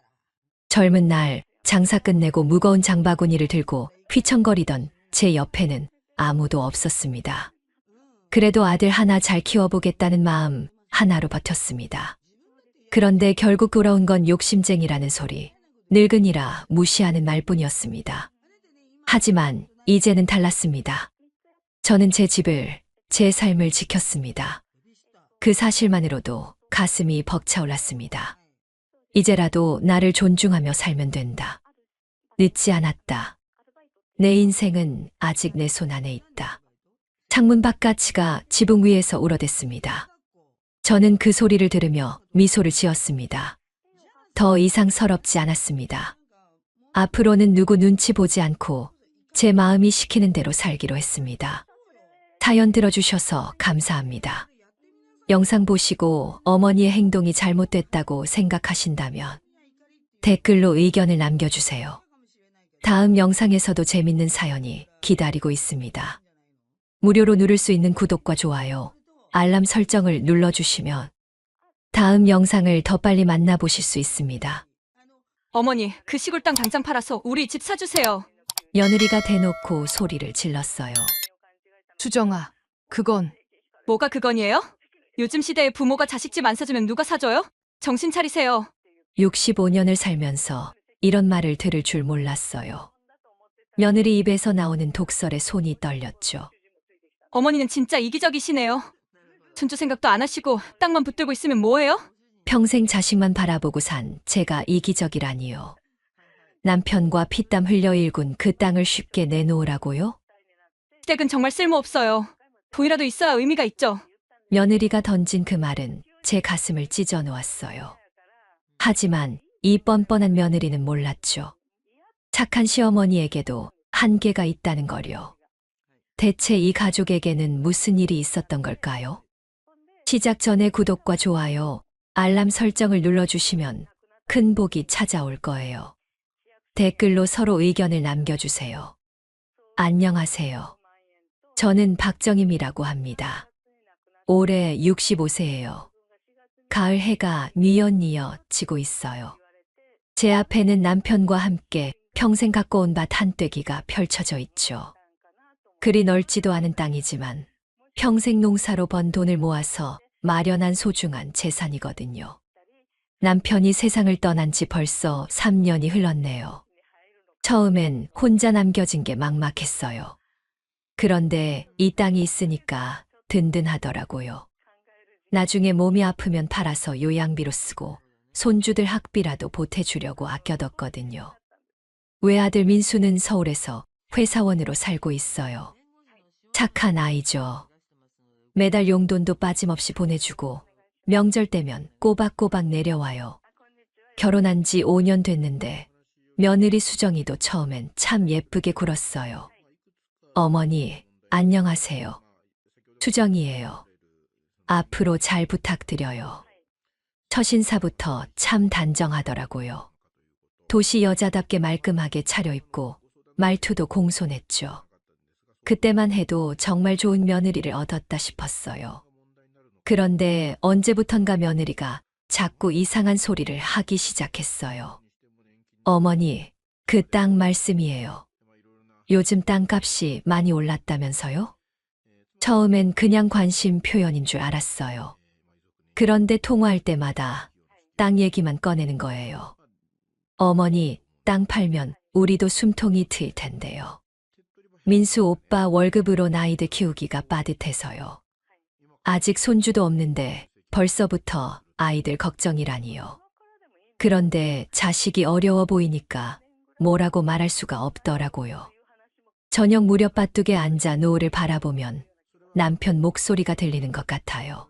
젊은 날 장사 끝내고 무거운 장바구니를 들고 휘청거리던 제 옆에는 아무도 없었습니다. 그래도 아들 하나 잘 키워보겠다는 마음 하나로 버텼습니다. 그런데 결국 돌아온 건 욕심쟁이라는 소리, 늙은이라 무시하는 말뿐이었습니다. 하지만 이제는 달랐습니다. 저는 제 집을, 제 삶을 지켰습니다. 그 사실만으로도 가슴이 벅차올랐습니다. 이제라도 나를 존중하며 살면 된다. 늦지 않았다. 내 인생은 아직 내 손 안에 있다. 창문 바깥이가 지붕 위에서 울어댔습니다. 저는 그 소리를 들으며 미소를 지었습니다. 더 이상 서럽지 않았습니다. 앞으로는 누구 눈치 보지 않고 제 마음이 시키는 대로 살기로 했습니다. 사연 들어주셔서 감사합니다. 영상 보시고 어머니의 행동이 잘못됐다고 생각하신다면 댓글로 의견을 남겨주세요. 다음 영상에서도 재밌는 사연이 기다리고 있습니다. 무료로 누를 수 있는 구독과 좋아요, 알람 설정을 눌러주시면 다음 영상을 더 빨리 만나보실 수 있습니다. 어머니, 그 시골 땅 당장 팔아서 우리 집 사주세요. 며느리가 대놓고 소리를 질렀어요. 수정아, 그건 뭐가 그건이에요? 요즘 시대에 부모가 자식 집 안 사주면 누가 사줘요? 정신 차리세요. 65년을 살면서 이런 말을 들을 줄 몰랐어요. 며느리 입에서 나오는 독설에 손이 떨렸죠. 어머니는 진짜 이기적이시네요. 손주 생각도 안 하시고 땅만 붙들고 있으면 뭐해요? 평생 자식만 바라보고 산 제가 이기적이라니요. 남편과 피땀 흘려 일군 그 땅을 쉽게 내놓으라고요? 시댁은 정말 쓸모없어요. 돈이라도 있어야 의미가 있죠. 며느리가 던진 그 말은 제 가슴을 찢어 놓았어요. 하지만 이 뻔뻔한 며느리는 몰랐죠. 착한 시어머니에게도 한계가 있다는 걸요. 대체 이 가족에게는 무슨 일이 있었던 걸까요? 시작 전에 구독과 좋아요, 알람 설정을 눌러주시면 큰 복이 찾아올 거예요. 댓글로 서로 의견을 남겨주세요. 안녕하세요. 저는 박정임이라고 합니다. 올해 65세예요. 가을 해가 뉘엿뉘엿 지고 있어요. 제 앞에는 남편과 함께 평생 갖고 온 밭 한 떼기가 펼쳐져 있죠. 그리 넓지도 않은 땅이지만 평생 농사로 번 돈을 모아서 마련한 소중한 재산이거든요. 남편이 세상을 떠난 지 벌써 3년이 흘렀네요. 처음엔 혼자 남겨진 게 막막했어요. 그런데 이 땅이 있으니까 든든하더라고요. 나중에 몸이 아프면 팔아서 요양비로 쓰고 손주들 학비라도 보태주려고 아껴뒀거든요. 외아들 민수는 서울에서 회사원으로 살고 있어요. 착한 아이죠. 매달 용돈도 빠짐없이 보내주고 명절 때면 꼬박꼬박 내려와요. 결혼한 지 5년 됐는데 며느리 수정이도 처음엔 참 예쁘게 굴었어요. 어머니, 안녕하세요. 수정이에요. 앞으로 잘 부탁드려요. 첫 인사부터 참 단정하더라고요. 도시 여자답게 말끔하게 차려입고 말투도 공손했죠. 그때만 해도 정말 좋은 며느리를 얻었다 싶었어요. 그런데 언제부턴가 며느리가 자꾸 이상한 소리를 하기 시작했어요. 어머니, 그 땅 말씀이에요. 요즘 땅값이 많이 올랐다면서요? 처음엔 그냥 관심 표현인 줄 알았어요. 그런데 통화할 때마다 땅 얘기만 꺼내는 거예요. 어머니, 땅 팔면 우리도 숨통이 트일 텐데요. 민수 오빠 월급으로 아이들 키우기가 빠듯해서요. 아직 손주도 없는데 벌써부터 아이들 걱정이라니요. 그런데 자식이 어려워 보이니까 뭐라고 말할 수가 없더라고요. 저녁 무렵 밭둑에 앉아 노을을 바라보면 남편 목소리가 들리는 것 같아요.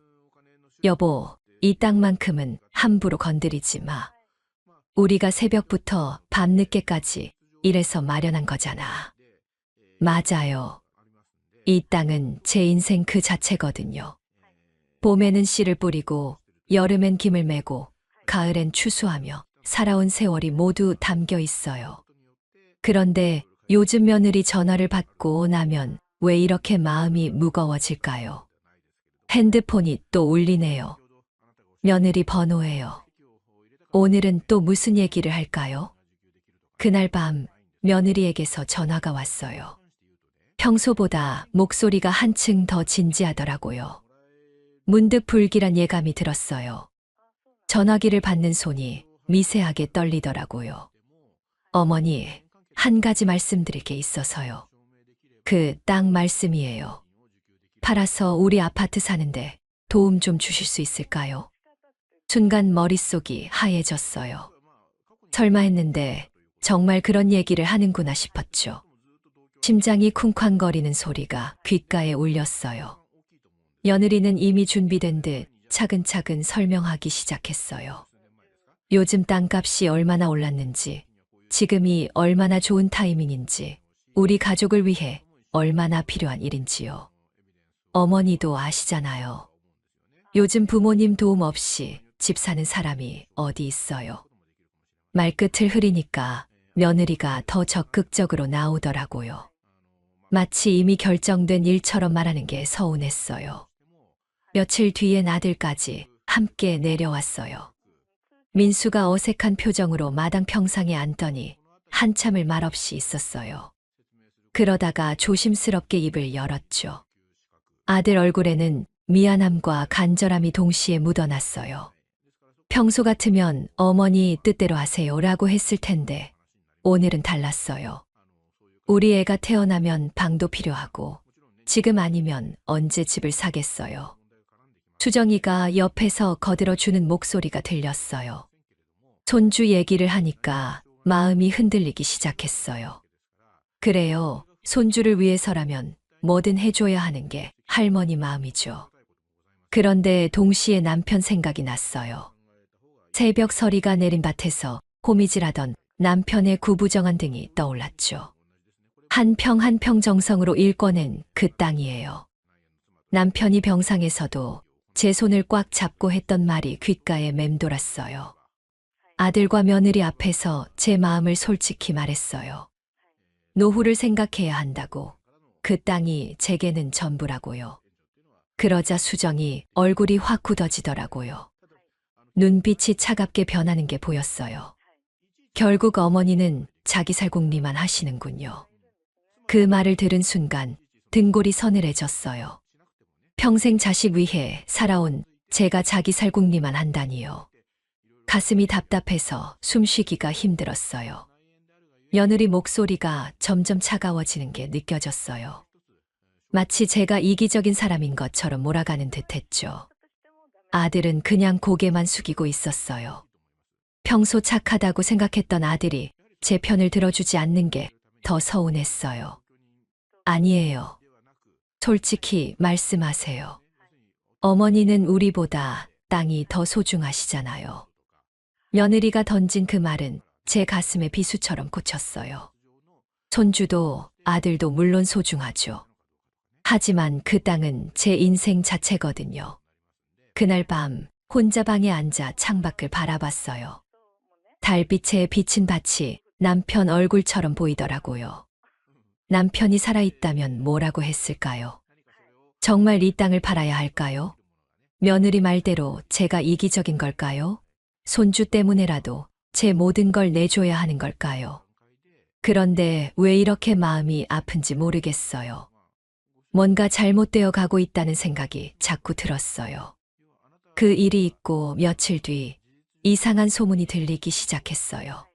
여보, 이 땅만큼은 함부로 건드리지 마. 우리가 새벽부터 밤늦게까지 일해서 마련한 거잖아. 맞아요. 이 땅은 제 인생 그 자체거든요. 봄에는 씨를 뿌리고 여름엔 김을 메고 가을엔 추수하며 살아온 세월이 모두 담겨 있어요. 그런데 요즘 며느리 전화를 받고 나면 왜 이렇게 마음이 무거워질까요? 핸드폰이 또 울리네요. 며느리 번호예요. 오늘은 또 무슨 얘기를 할까요? 그날 밤 며느리에게서 전화가 왔어요. 평소보다 목소리가 한층 더 진지하더라고요. 문득 불길한 예감이 들었어요. 전화기를 받는 손이 미세하게 떨리더라고요. 어머니, 한 가지 말씀드릴 게 있어서요. 그 땅 말씀이에요. 팔아서 우리 아파트 사는데 도움 좀 주실 수 있을까요? 순간 머릿속이 하얘졌어요. 설마 했는데 정말 그런 얘기를 하는구나 싶었죠. 심장이 쿵쾅거리는 소리가 귓가에 울렸어요. 며느리는 이미 준비된 듯 차근차근 설명하기 시작했어요. 요즘 땅값이 얼마나 올랐는지, 지금이 얼마나 좋은 타이밍인지, 우리 가족을 위해 얼마나 필요한 일인지요. 어머니도 아시잖아요. 요즘 부모님 도움 없이 집 사는 사람이 어디 있어요. 말끝을 흐리니까 며느리가 더 적극적으로 나오더라고요. 마치 이미 결정된 일처럼 말하는 게 서운했어요. 며칠 뒤엔 아들까지 함께 내려왔어요. 민수가 어색한 표정으로 마당 평상에 앉더니 한참을 말없이 있었어요. 그러다가 조심스럽게 입을 열었죠. 아들 얼굴에는 미안함과 간절함이 동시에 묻어났어요. 평소 같으면 어머니 뜻대로 하세요라고 했을 텐데 오늘은 달랐어요. 우리 애가 태어나면 방도 필요하고 지금 아니면 언제 집을 사겠어요. 수정이가 옆에서 거들어주는 목소리가 들렸어요. 손주 얘기를 하니까 마음이 흔들리기 시작했어요. 그래요. 손주를 위해서라면 뭐든 해줘야 하는 게 할머니 마음이죠. 그런데 동시에 남편 생각이 났어요. 새벽 서리가 내린 밭에서 호미질하던 남편의 구부정한 등이 떠올랐죠. 한 평 한 평 정성으로 일궈낸 그 땅이에요. 남편이 병상에서도 제 손을 꽉 잡고 했던 말이 귓가에 맴돌았어요. 아들과 며느리 앞에서 제 마음을 솔직히 말했어요. 노후를 생각해야 한다고. 그 땅이 제게는 전부라고요. 그러자 수정이 얼굴이 확 굳어지더라고요. 눈빛이 차갑게 변하는 게 보였어요. 결국 어머니는 자기 살궁리만 하시는군요. 그 말을 들은 순간 등골이 서늘해졌어요. 평생 자식 위해 살아온 제가 자기 살궁리만 한다니요. 가슴이 답답해서 숨쉬기가 힘들었어요. 며느리 목소리가 점점 차가워지는 게 느껴졌어요. 마치 제가 이기적인 사람인 것처럼 몰아가는 듯했죠. 아들은 그냥 고개만 숙이고 있었어요. 평소 착하다고 생각했던 아들이 제 편을 들어주지 않는 게 더 서운했어요. 아니에요. 솔직히 말씀하세요. 어머니는 우리보다 땅이 더 소중하시잖아요. 며느리가 던진 그 말은 제 가슴에 비수처럼 꽂혔어요. 손주도 아들도 물론 소중하죠. 하지만 그 땅은 제 인생 자체거든요. 그날 밤 혼자 방에 앉아 창밖을 바라봤어요. 달빛에 비친 밭이 남편 얼굴처럼 보이더라고요. 남편이 살아있다면 뭐라고 했을까요? 정말 이 땅을 팔아야 할까요? 며느리 말대로 제가 이기적인 걸까요? 손주 때문에라도 제 모든 걸 내줘야 하는 걸까요? 그런데 왜 이렇게 마음이 아픈지 모르겠어요. 뭔가 잘못되어 가고 있다는 생각이 자꾸 들었어요. 그 일이 있고 며칠 뒤 이상한 소문이 들리기 시작했어요.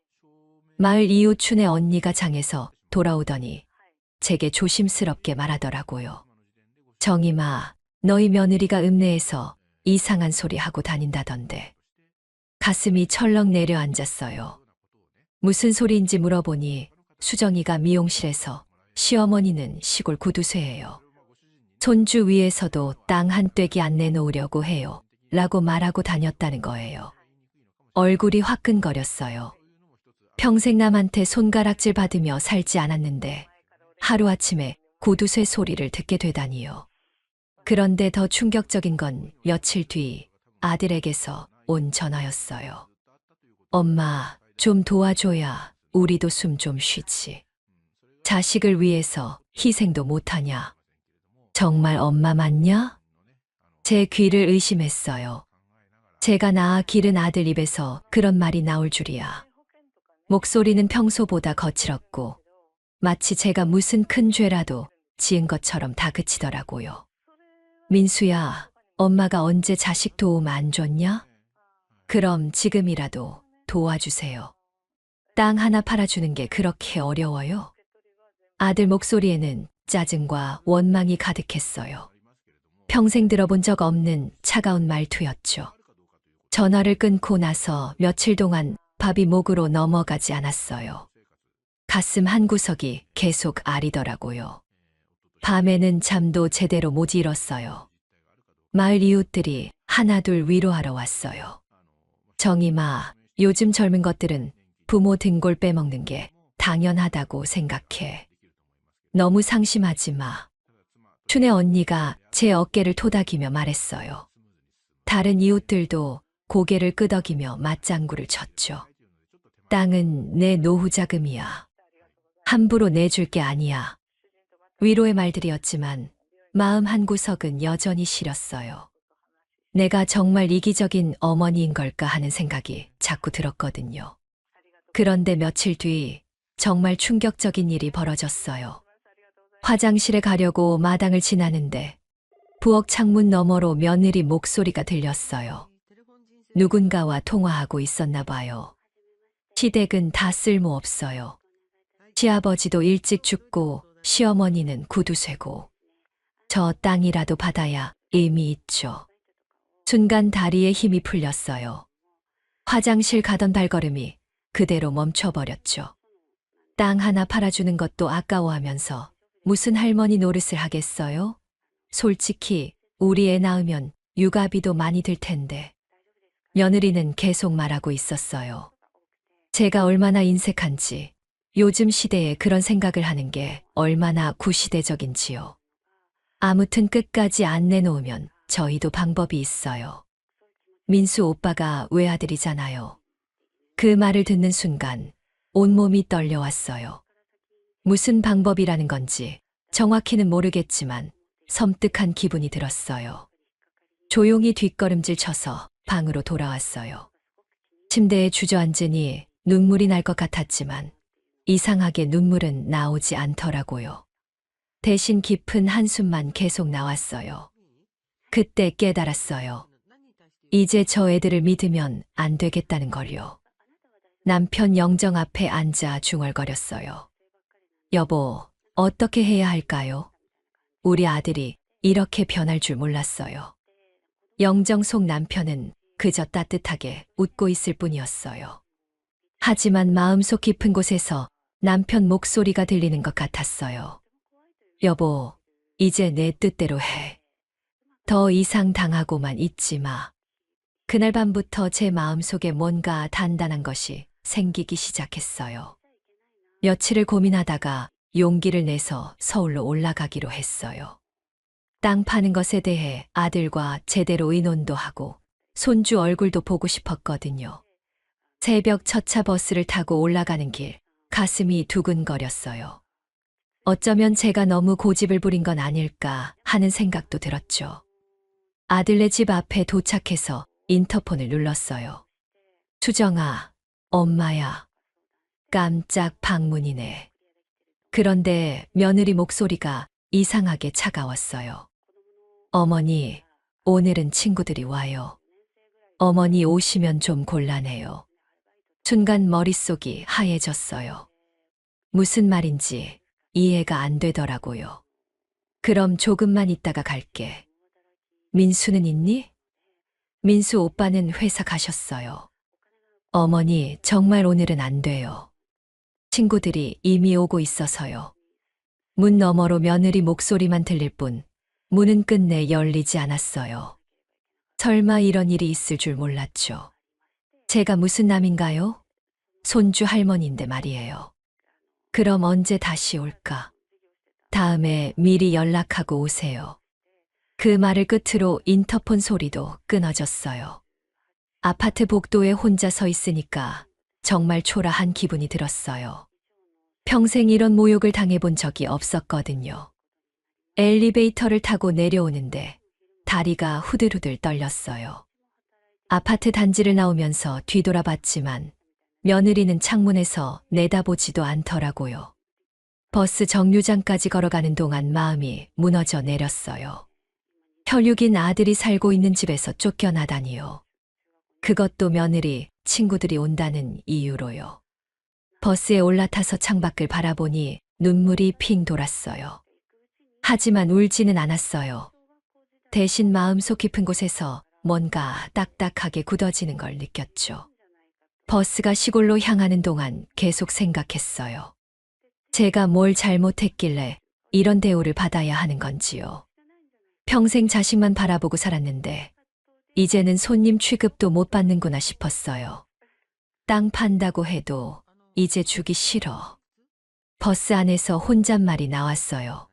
마을 이웃 춘의 언니가 장에서 돌아오더니 제게 조심스럽게 말하더라고요. 정임아, 너희 며느리가 읍내에서 이상한 소리 하고 다닌다던데. 가슴이 철렁 내려앉았어요. 무슨 소리인지 물어보니 수정이가 미용실에서, 시어머니는 시골 구두쇠예요. 손주 위에서도 땅 한 떼기 안 내놓으려고 해요. 라고 말하고 다녔다는 거예요. 얼굴이 화끈거렸어요. 평생 남한테 손가락질 받으며 살지 않았는데 하루아침에 구두쇠 소리를 듣게 되다니요. 그런데 더 충격적인 건 며칠 뒤 아들에게서 온 전화였어요. 엄마, 좀 도와줘야 우리도 숨 좀 쉬지. 자식을 위해서 희생도 못하냐? 정말 엄마 맞냐? 제 귀를 의심했어요. 제가 낳아 기른 아들 입에서 그런 말이 나올 줄이야. 목소리는 평소보다 거칠었고 마치 제가 무슨 큰 죄라도 지은 것처럼 다그치더라고요. 민수야, 엄마가 언제 자식 도움 안 줬냐? 그럼 지금이라도 도와주세요. 땅 하나 팔아주는 게 그렇게 어려워요? 아들 목소리에는 짜증과 원망이 가득했어요. 평생 들어본 적 없는 차가운 말투였죠. 전화를 끊고 나서 며칠 동안 밥이 목으로 넘어가지 않았어요. 가슴 한구석이 계속 아리더라고요. 밤에는 잠도 제대로 못 이뤘어요. 마을 이웃들이 하나둘 위로하러 왔어요. 정임아, 요즘 젊은 것들은 부모 등골 빼먹는 게 당연하다고 생각해. 너무 상심하지 마. 춘의 언니가 제 어깨를 토닥이며 말했어요. 다른 이웃들도 고개를 끄덕이며 맞장구를 쳤죠. 땅은 내 노후 자금이야. 함부로 내줄 게 아니야. 위로의 말들이었지만 마음 한구석은 여전히 시렸어요. 내가 정말 이기적인 어머니인 걸까 하는 생각이 자꾸 들었거든요. 그런데 며칠 뒤 정말 충격적인 일이 벌어졌어요. 화장실에 가려고 마당을 지나는데 부엌 창문 너머로 며느리 목소리가 들렸어요. 누군가와 통화하고 있었나 봐요. 시댁은 다 쓸모없어요. 시아버지도 일찍 죽고 시어머니는 구두쇠고 저 땅이라도 받아야 의미 있죠. 순간 다리에 힘이 풀렸어요. 화장실 가던 발걸음이 그대로 멈춰버렸죠. 땅 하나 팔아주는 것도 아까워하면서 무슨 할머니 노릇을 하겠어요? 솔직히 우리 애 낳으면 육아비도 많이 들 텐데. 며느리는 계속 말하고 있었어요. 제가 얼마나 인색한지, 요즘 시대에 그런 생각을 하는 게 얼마나 구시대적인지요. 아무튼 끝까지 안 내놓으면 저희도 방법이 있어요. 민수 오빠가 외아들이잖아요. 그 말을 듣는 순간 온몸이 떨려왔어요. 무슨 방법이라는 건지 정확히는 모르겠지만 섬뜩한 기분이 들었어요. 조용히 뒷걸음질 쳐서 방으로 돌아왔어요. 침대에 주저앉으니 눈물이 날 것 같았지만 이상하게 눈물은 나오지 않더라고요. 대신 깊은 한숨만 계속 나왔어요. 그때 깨달았어요. 이제 저 애들을 믿으면 안 되겠다는 걸요. 남편 영정 앞에 앉아 중얼거렸어요. 여보, 어떻게 해야 할까요? 우리 아들이 이렇게 변할 줄 몰랐어요. 영정 속 남편은 그저 따뜻하게 웃고 있을 뿐이었어요. 하지만 마음속 깊은 곳에서 남편 목소리가 들리는 것 같았어요. 여보, 이제 내 뜻대로 해. 더 이상 당하고만 있지 마. 그날 밤부터 제 마음속에 뭔가 단단한 것이 생기기 시작했어요. 며칠을 고민하다가 용기를 내서 서울로 올라가기로 했어요. 땅 파는 것에 대해 아들과 제대로 의논도 하고 손주 얼굴도 보고 싶었거든요. 새벽 첫차 버스를 타고 올라가는 길, 가슴이 두근거렸어요. 어쩌면 제가 너무 고집을 부린 건 아닐까 하는 생각도 들었죠. 아들네 집 앞에 도착해서 인터폰을 눌렀어요. 수정아, 엄마야. 깜짝 방문이네. 그런데 며느리 목소리가 이상하게 차가웠어요. 어머니, 오늘은 친구들이 와요. 어머니 오시면 좀 곤란해요. 순간 머릿속이 하얘졌어요. 무슨 말인지 이해가 안 되더라고요. 그럼 조금만 있다가 갈게. 민수는 있니? 민수 오빠는 회사 가셨어요. 어머니, 정말 오늘은 안 돼요. 친구들이 이미 오고 있어서요. 문 너머로 며느리 목소리만 들릴 뿐 문은 끝내 열리지 않았어요. 설마 이런 일이 있을 줄 몰랐죠. 제가 무슨 남인가요? 손주 할머니인데 말이에요. 그럼 언제 다시 올까? 다음에 미리 연락하고 오세요. 그 말을 끝으로 인터폰 소리도 끊어졌어요. 아파트 복도에 혼자 서 있으니까 정말 초라한 기분이 들었어요. 평생 이런 모욕을 당해본 적이 없었거든요. 엘리베이터를 타고 내려오는데 다리가 후들후들 떨렸어요. 아파트 단지를 나오면서 뒤돌아봤지만 며느리는 창문에서 내다보지도 않더라고요. 버스 정류장까지 걸어가는 동안 마음이 무너져 내렸어요. 혈육인 아들이 살고 있는 집에서 쫓겨나다니요. 그것도 며느리, 친구들이 온다는 이유로요. 버스에 올라타서 창밖을 바라보니 눈물이 핑 돌았어요. 하지만 울지는 않았어요. 대신 마음속 깊은 곳에서 뭔가 딱딱하게 굳어지는 걸 느꼈죠. 버스가 시골로 향하는 동안 계속 생각했어요. 제가 뭘 잘못했길래 이런 대우를 받아야 하는 건지요. 평생 자식만 바라보고 살았는데 이제는 손님 취급도 못 받는구나 싶었어요. 땅 판다고 해도 이제 주기 싫어. 버스 안에서 혼잣말이 나왔어요.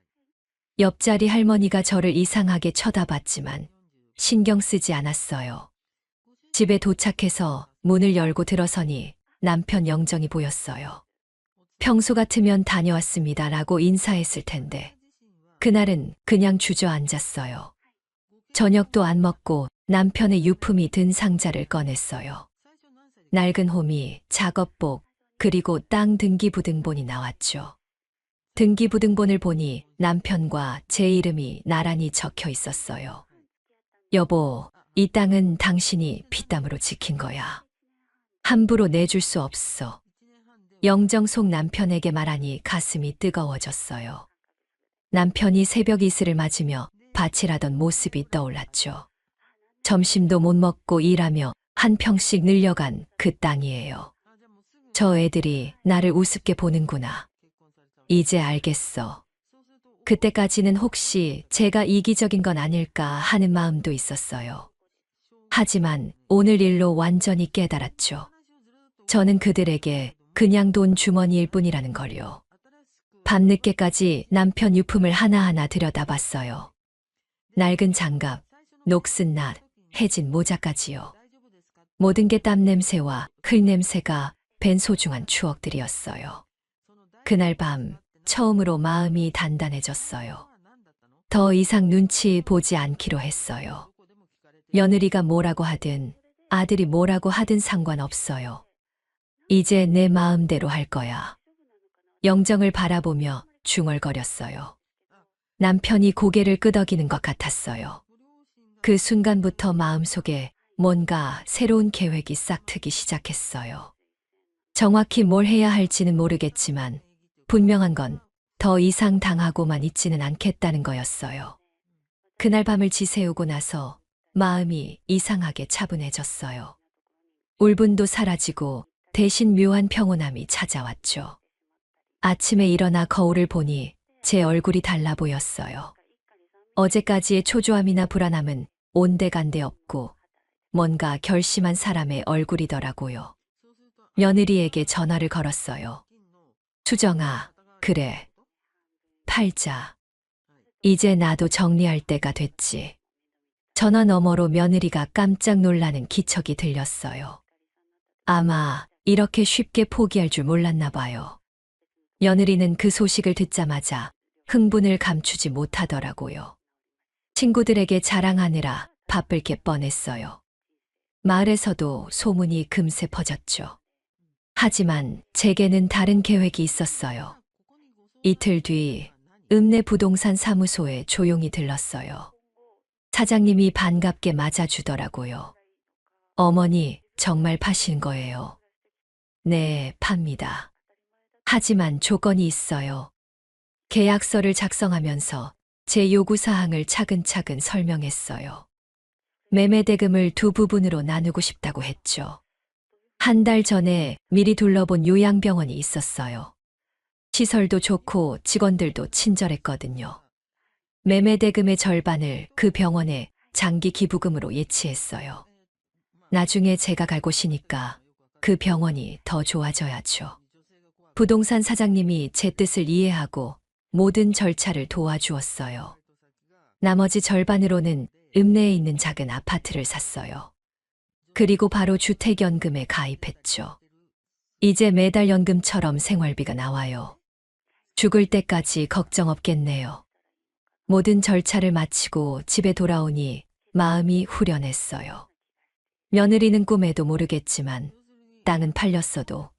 옆자리 할머니가 저를 이상하게 쳐다봤지만 신경 쓰지 않았어요. 집에 도착해서 문을 열고 들어서니 남편 영정이 보였어요. 평소 같으면 다녀왔습니다라고 인사했을 텐데 그날은 그냥 주저앉았어요. 저녁도 안 먹고 남편의 유품이 든 상자를 꺼냈어요. 낡은 호미, 작업복, 그리고 땅 등기부등본이 나왔죠. 등기부등본을 보니 남편과 제 이름이 나란히 적혀 있었어요. 여보, 이 땅은 당신이 피땀으로 지킨 거야. 함부로 내줄 수 없어. 영정 속 남편에게 말하니 가슴이 뜨거워졌어요. 남편이 새벽 이슬을 맞으며 밭일하던 모습이 떠올랐죠. 점심도 못 먹고 일하며 한 평씩 늘려간 그 땅이에요. 저 애들이 나를 우습게 보는구나. 이제 알겠어. 그때까지는 혹시 제가 이기적인 건 아닐까 하는 마음도 있었어요. 하지만 오늘 일로 완전히 깨달았죠. 저는 그들에게 그냥 돈 주머니일 뿐이라는 걸요. 밤늦게까지 남편 유품을 하나하나 들여다봤어요. 낡은 장갑, 녹슨 낫, 해진 모자까지요. 모든 게 땀 냄새와 흘 냄새가 밴 소중한 추억들이었어요. 그날 밤 처음으로 마음이 단단해졌어요. 더 이상 눈치 보지 않기로 했어요. 며느리가 뭐라고 하든 아들이 뭐라고 하든 상관없어요. 이제 내 마음대로 할 거야. 영정을 바라보며 중얼거렸어요. 남편이 고개를 끄덕이는 것 같았어요. 그 순간부터 마음속에 뭔가 새로운 계획이 싹트기 시작했어요. 정확히 뭘 해야 할지는 모르겠지만 분명한 건 더 이상 당하고만 있지는 않겠다는 거였어요. 그날 밤을 지새우고 나서 마음이 이상하게 차분해졌어요. 울분도 사라지고 대신 묘한 평온함이 찾아왔죠. 아침에 일어나 거울을 보니 제 얼굴이 달라 보였어요. 어제까지의 초조함이나 불안함은 온데간데 없고 뭔가 결심한 사람의 얼굴이더라고요. 며느리에게 전화를 걸었어요. 수정아, 그래. 팔자. 이제 나도 정리할 때가 됐지. 전화 너머로 며느리가 깜짝 놀라는 기척이 들렸어요. 아마 이렇게 쉽게 포기할 줄 몰랐나 봐요. 며느리는 그 소식을 듣자마자 흥분을 감추지 못하더라고요. 친구들에게 자랑하느라 바쁠 게 뻔했어요. 마을에서도 소문이 금세 퍼졌죠. 하지만 제게는 다른 계획이 있었어요. 이틀 뒤 읍내 부동산 사무소에 조용히 들렀어요. 사장님이 반갑게 맞아주더라고요. 어머니, 정말 파신 거예요? 네, 팝니다. 하지만 조건이 있어요. 계약서를 작성하면서 제 요구사항을 차근차근 설명했어요. 매매 대금을 두 부분으로 나누고 싶다고 했죠. 한 달 전에 미리 둘러본 요양병원이 있었어요. 시설도 좋고 직원들도 친절했거든요. 매매 대금의 절반을 그 병원에 장기 기부금으로 예치했어요. 나중에 제가 갈 곳이니까 그 병원이 더 좋아져야죠. 부동산 사장님이 제 뜻을 이해하고 모든 절차를 도와주었어요. 나머지 절반으로는 읍내에 있는 작은 아파트를 샀어요. 그리고 바로 주택연금에 가입했죠. 이제 매달 연금처럼 생활비가 나와요. 죽을 때까지 걱정 없겠네요. 모든 절차를 마치고 집에 돌아오니 마음이 후련했어요. 며느리는 꿈에도 모르겠지만 땅은 팔렸어도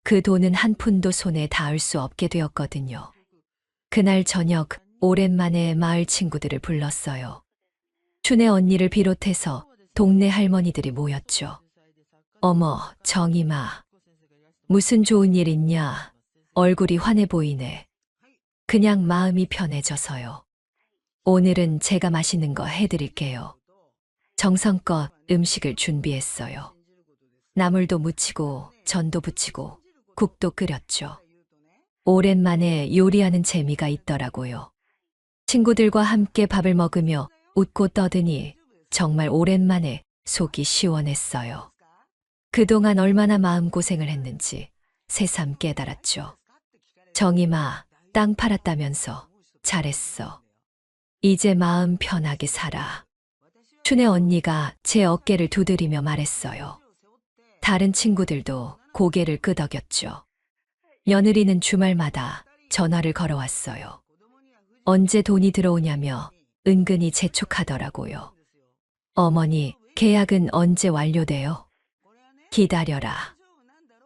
그 돈은 한 푼도 손에 닿을 수 없게 되었거든요. 그날 저녁 오랜만에 마을 친구들을 불렀어요. 춘혜 언니를 비롯해서 동네 할머니들이 모였죠. 어머, 정임아. 무슨 좋은 일 있냐? 얼굴이 환해 보이네. 그냥 마음이 편해져서요. 오늘은 제가 맛있는 거 해드릴게요. 정성껏 음식을 준비했어요. 나물도 무치고 전도 부치고 국도 끓였죠. 오랜만에 요리하는 재미가 있더라고요. 친구들과 함께 밥을 먹으며 웃고 떠드니 정말 오랜만에 속이 시원했어요. 그동안 얼마나 마음고생을 했는지 새삼 깨달았죠. 정임아, 땅 팔았다면서 잘했어. 이제 마음 편하게 살아. 춘혜 언니가 제 어깨를 두드리며 말했어요. 다른 친구들도 고개를 끄덕였죠. 며느리는 주말마다 전화를 걸어왔어요. 언제 돈이 들어오냐며 은근히 재촉하더라고요. 어머니, 계약은 언제 완료돼요? 기다려라.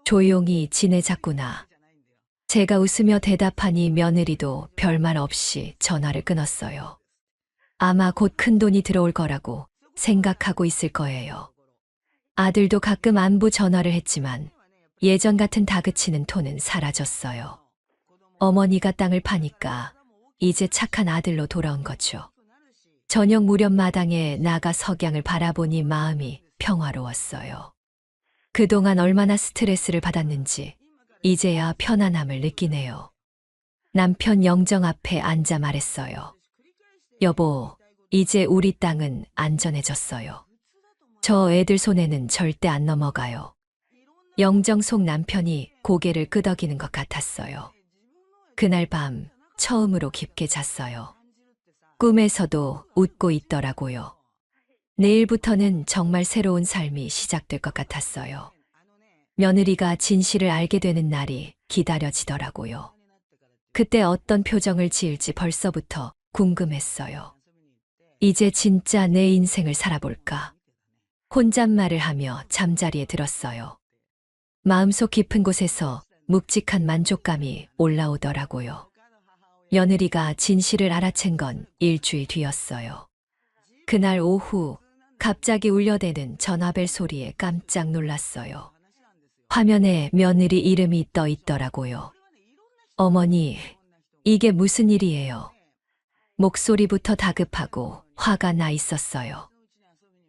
조용히 지내자꾸나. 제가 웃으며 대답하니 며느리도 별말 없이 전화를 끊었어요. 아마 곧 큰 돈이 들어올 거라고 생각하고 있을 거예요. 아들도 가끔 안부 전화를 했지만 예전 같은 다그치는 톤은 사라졌어요. 어머니가 땅을 파니까 이제 착한 아들로 돌아온 거죠. 저녁 무렵 마당에 나가 석양을 바라보니 마음이 평화로웠어요. 그동안 얼마나 스트레스를 받았는지 이제야 편안함을 느끼네요. 남편 영정 앞에 앉아 말했어요. 여보, 이제 우리 땅은 안전해졌어요. 저 애들 손에는 절대 안 넘어가요. 영정 속 남편이 고개를 끄덕이는 것 같았어요. 그날 밤 처음으로 깊게 잤어요. 꿈에서도 웃고 있더라고요. 내일부터는 정말 새로운 삶이 시작될 것 같았어요. 며느리가 진실을 알게 되는 날이 기다려지더라고요. 그때 어떤 표정을 지을지 벌써부터 궁금했어요. 이제 진짜 내 인생을 살아볼까? 혼잣말을 하며 잠자리에 들었어요. 마음속 깊은 곳에서 묵직한 만족감이 올라오더라고요. 며느리가 진실을 알아챈 건 일주일 뒤였어요. 그날 오후 갑자기 울려대는 전화벨 소리에 깜짝 놀랐어요. 화면에 며느리 이름이 떠 있더라고요. 어머니, 이게 무슨 일이에요? 목소리부터 다급하고 화가 나 있었어요.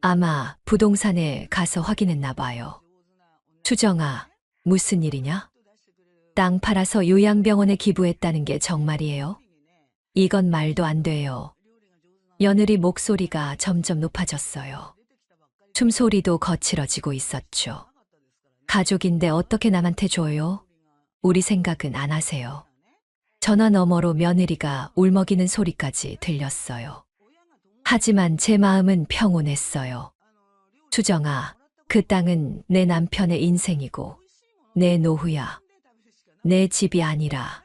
아마 부동산에 가서 확인했나 봐요. 수정아, 무슨 일이냐? 땅 팔아서 요양병원에 기부했다는 게 정말이에요? 이건 말도 안 돼요. 며느리 목소리가 점점 높아졌어요. 숨소리도 거칠어지고 있었죠. 가족인데 어떻게 남한테 줘요? 우리 생각은 안 하세요. 전화 너머로 며느리가 울먹이는 소리까지 들렸어요. 하지만 제 마음은 평온했어요. 수정아, 그 땅은 내 남편의 인생이고 내 노후야. 내 집이 아니라.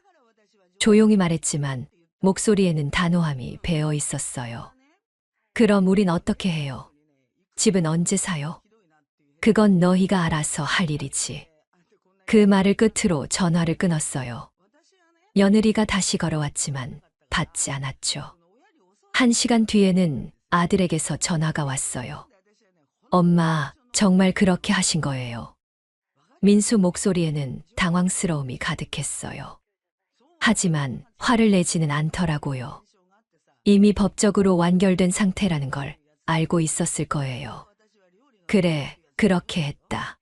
조용히 말했지만 목소리에는 단호함이 배어 있었어요. 그럼 우린 어떻게 해요? 집은 언제 사요? 그건 너희가 알아서 할 일이지. 그 말을 끝으로 전화를 끊었어요. 며느리가 다시 걸어왔지만 받지 않았죠. 1시간 뒤에는 아들에게서 전화가 왔어요. 엄마, 정말 그렇게 하신 거예요. 민수 목소리에는 당황스러움이 가득했어요. 하지만 화를 내지는 않더라고요. 이미 법적으로 완결된 상태라는 걸 알고 있었을 거예요. 그래, 그렇게 했다.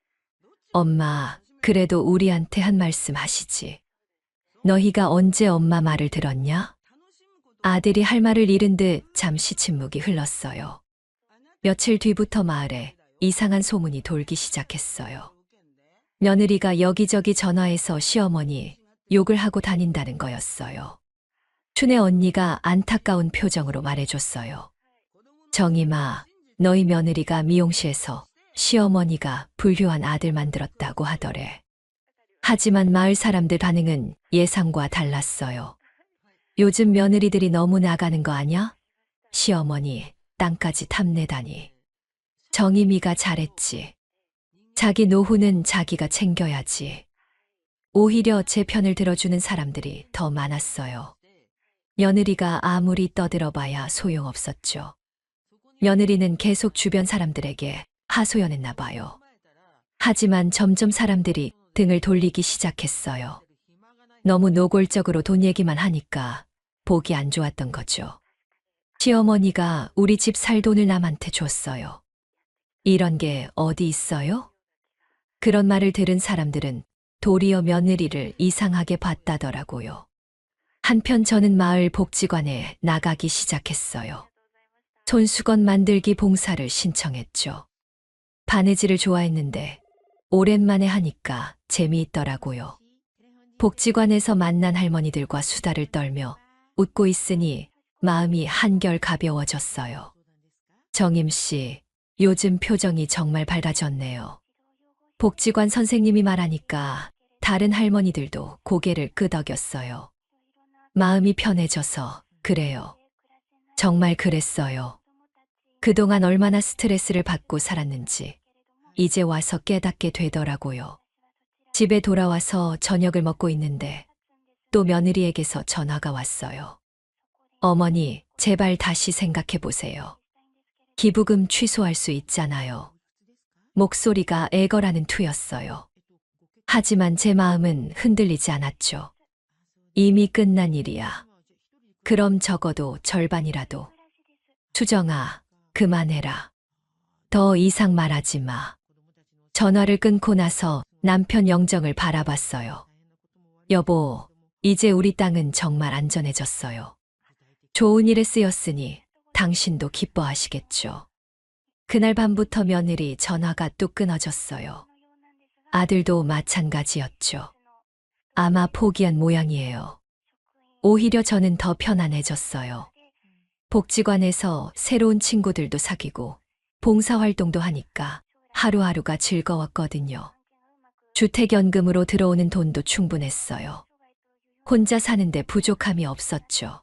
엄마, 그래도 우리한테 한 말씀 하시지. 너희가 언제 엄마 말을 들었냐? 아들이 할 말을 잃은 듯 잠시 침묵이 흘렀어요. 며칠 뒤부터 마을에 이상한 소문이 돌기 시작했어요. 며느리가 여기저기 전화해서 시어머니 욕을 하고 다닌다는 거였어요. 춘혜 언니가 안타까운 표정으로 말해줬어요. 정임아, 너희 며느리가 미용실에서 시어머니가 불효한 아들 만들었다고 하더래. 하지만 마을 사람들 반응은 예상과 달랐어요. 요즘 며느리들이 너무 나가는 거 아냐? 시어머니, 땅까지 탐내다니. 정임이가 잘했지. 자기 노후는 자기가 챙겨야지. 오히려 제 편을 들어주는 사람들이 더 많았어요. 며느리가 아무리 떠들어봐야 소용없었죠. 며느리는 계속 주변 사람들에게 하소연했나 봐요. 하지만 점점 사람들이 등을 돌리기 시작했어요. 너무 노골적으로 돈 얘기만 하니까 보기 안 좋았던 거죠. 시어머니가 우리 집 살 돈을 남한테 줬어요. 이런 게 어디 있어요? 그런 말을 들은 사람들은 도리어 며느리를 이상하게 봤다더라고요. 한편 저는 마을 복지관에 나가기 시작했어요. 손수건 만들기 봉사를 신청했죠. 바느질을 좋아했는데 오랜만에 하니까 재미있더라고요. 복지관에서 만난 할머니들과 수다를 떨며 웃고 있으니 마음이 한결 가벼워졌어요. 정임 씨, 요즘 표정이 정말 밝아졌네요. 복지관 선생님이 말하니까 다른 할머니들도 고개를 끄덕였어요. 마음이 편해져서 그래요. 정말 그랬어요. 그동안 얼마나 스트레스를 받고 살았는지 이제 와서 깨닫게 되더라고요. 집에 돌아와서 저녁을 먹고 있는데 또 며느리에게서 전화가 왔어요. 어머니, 제발 다시 생각해 보세요. 기부금 취소할 수 있잖아요. 목소리가 애걸하는 투였어요. 하지만 제 마음은 흔들리지 않았죠. 이미 끝난 일이야. 그럼 적어도 절반이라도. 수정아, 그만해라. 더 이상 말하지 마. 전화를 끊고 나서 남편 영정을 바라봤어요. 여보, 이제 우리 땅은 정말 안전해졌어요. 좋은 일에 쓰였으니 당신도 기뻐하시겠죠. 그날 밤부터 며느리 전화가 뚝 끊어졌어요. 아들도 마찬가지였죠. 아마 포기한 모양이에요. 오히려 저는 더 편안해졌어요. 복지관에서 새로운 친구들도 사귀고 봉사활동도 하니까 하루하루가 즐거웠거든요. 주택연금으로 들어오는 돈도 충분했어요. 혼자 사는데 부족함이 없었죠.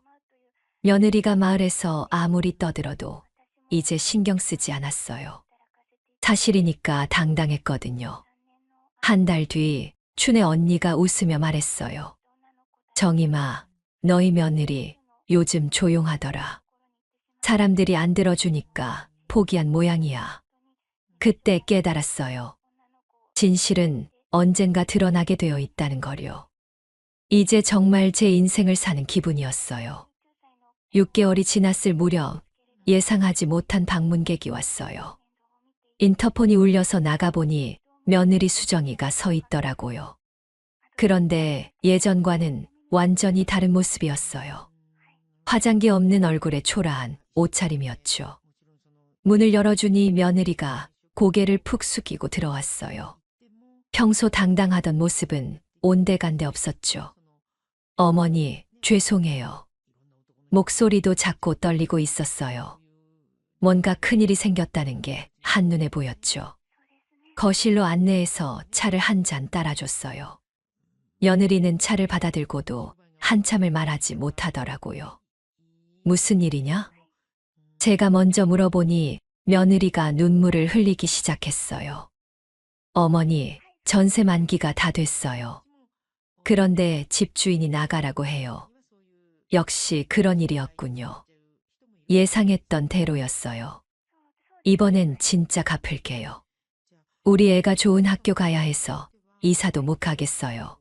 며느리가 마을에서 아무리 떠들어도 이제 신경 쓰지 않았어요. 사실이니까 당당했거든요. 한 달 뒤 춘의 언니가 웃으며 말했어요. 정임아, 너희 며느리 요즘 조용하더라. 사람들이 안 들어주니까 포기한 모양이야. 그때 깨달았어요. 진실은 언젠가 드러나게 되어 있다는 거요. 이제 정말 제 인생을 사는 기분이었어요. 6개월이 지났을 무렵 예상하지 못한 방문객이 왔어요. 인터폰이 울려서 나가보니 며느리 수정이가 서 있더라고요. 그런데 예전과는 완전히 다른 모습이었어요. 화장기 없는 얼굴에 초라한 옷차림이었죠. 문을 열어주니 며느리가 고개를 푹 숙이고 들어왔어요. 평소 당당하던 모습은 온데간데 없었죠. 어머니, 죄송해요. 목소리도 작고 떨리고 있었어요. 뭔가 큰일이 생겼다는 게 한눈에 보였죠. 거실로 안내해서 차를 한 잔 따라줬어요. 며느리는 차를 받아들고도 한참을 말하지 못하더라고요. 무슨 일이냐? 제가 먼저 물어보니 며느리가 눈물을 흘리기 시작했어요. 어머니, 전세 만기가 다 됐어요. 그런데 집주인이 나가라고 해요. 역시 그런 일이었군요. 예상했던 대로였어요. 이번엔 진짜 갚을게요. 우리 애가 좋은 학교 가야 해서 이사도 못 가겠어요.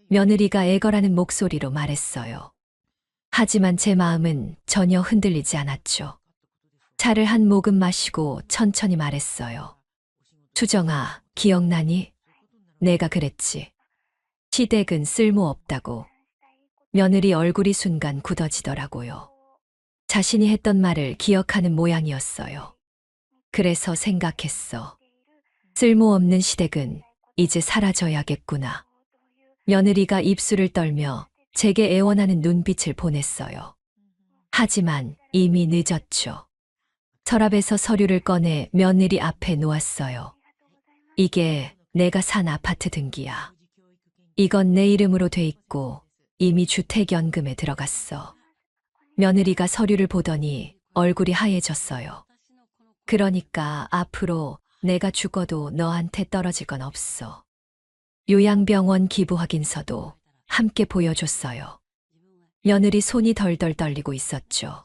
며느리가 애걸하는 목소리로 말했어요. 하지만 제 마음은 전혀 흔들리지 않았죠. 차를 한 모금 마시고 천천히 말했어요. 수정아, 기억나니? 내가 그랬지. 시댁은 쓸모없다고. 며느리 얼굴이 순간 굳어지더라고요. 자신이 했던 말을 기억하는 모양이었어요. 그래서 생각했어. 쓸모없는 시댁은 이제 사라져야겠구나. 며느리가 입술을 떨며 제게 애원하는 눈빛을 보냈어요. 하지만 이미 늦었죠. 서랍에서 서류를 꺼내 며느리 앞에 놓았어요. 이게 내가 산 아파트 등기야. 이건 내 이름으로 돼 있고 이미 주택연금에 들어갔어. 며느리가 서류를 보더니 얼굴이 하얘졌어요. 그러니까 앞으로 내가 죽어도 너한테 떨어질 건 없어. 요양병원 기부 확인서도 함께 보여줬어요. 며느리 손이 덜덜 떨리고 있었죠.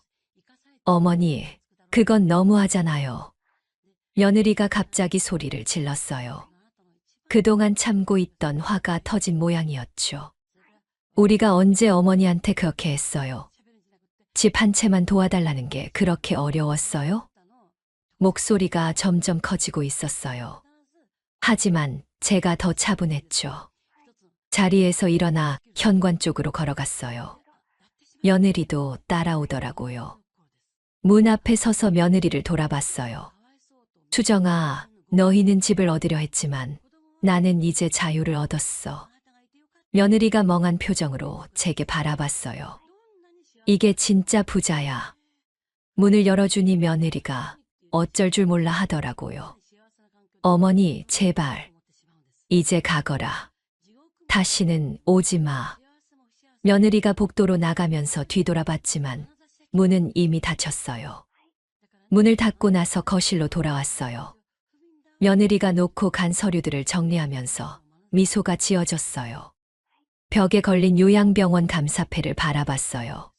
어머니, 그건 너무하잖아요. 며느리가 갑자기 소리를 질렀어요. 그동안 참고 있던 화가 터진 모양이었죠. 우리가 언제 어머니한테 그렇게 했어요? 집 한 채만 도와달라는 게 그렇게 어려웠어요? 목소리가 점점 커지고 있었어요. 하지만 제가 더 차분했죠. 자리에서 일어나 현관 쪽으로 걸어갔어요. 며느리도 따라오더라고요. 문 앞에 서서 며느리를 돌아봤어요. 수정아, 너희는 집을 얻으려 했지만 나는 이제 자유를 얻었어. 며느리가 멍한 표정으로 제게 바라봤어요. 이게 진짜 부자야. 문을 열어주니 며느리가 어쩔 줄 몰라 하더라고요. 어머니, 제발. 이제 가거라. 다시는 오지 마. 며느리가 복도로 나가면서 뒤돌아봤지만 문은 이미 닫혔어요. 문을 닫고 나서 거실로 돌아왔어요. 며느리가 놓고 간 서류들을 정리하면서 미소가 지어졌어요. 벽에 걸린 요양병원 감사패를 바라봤어요.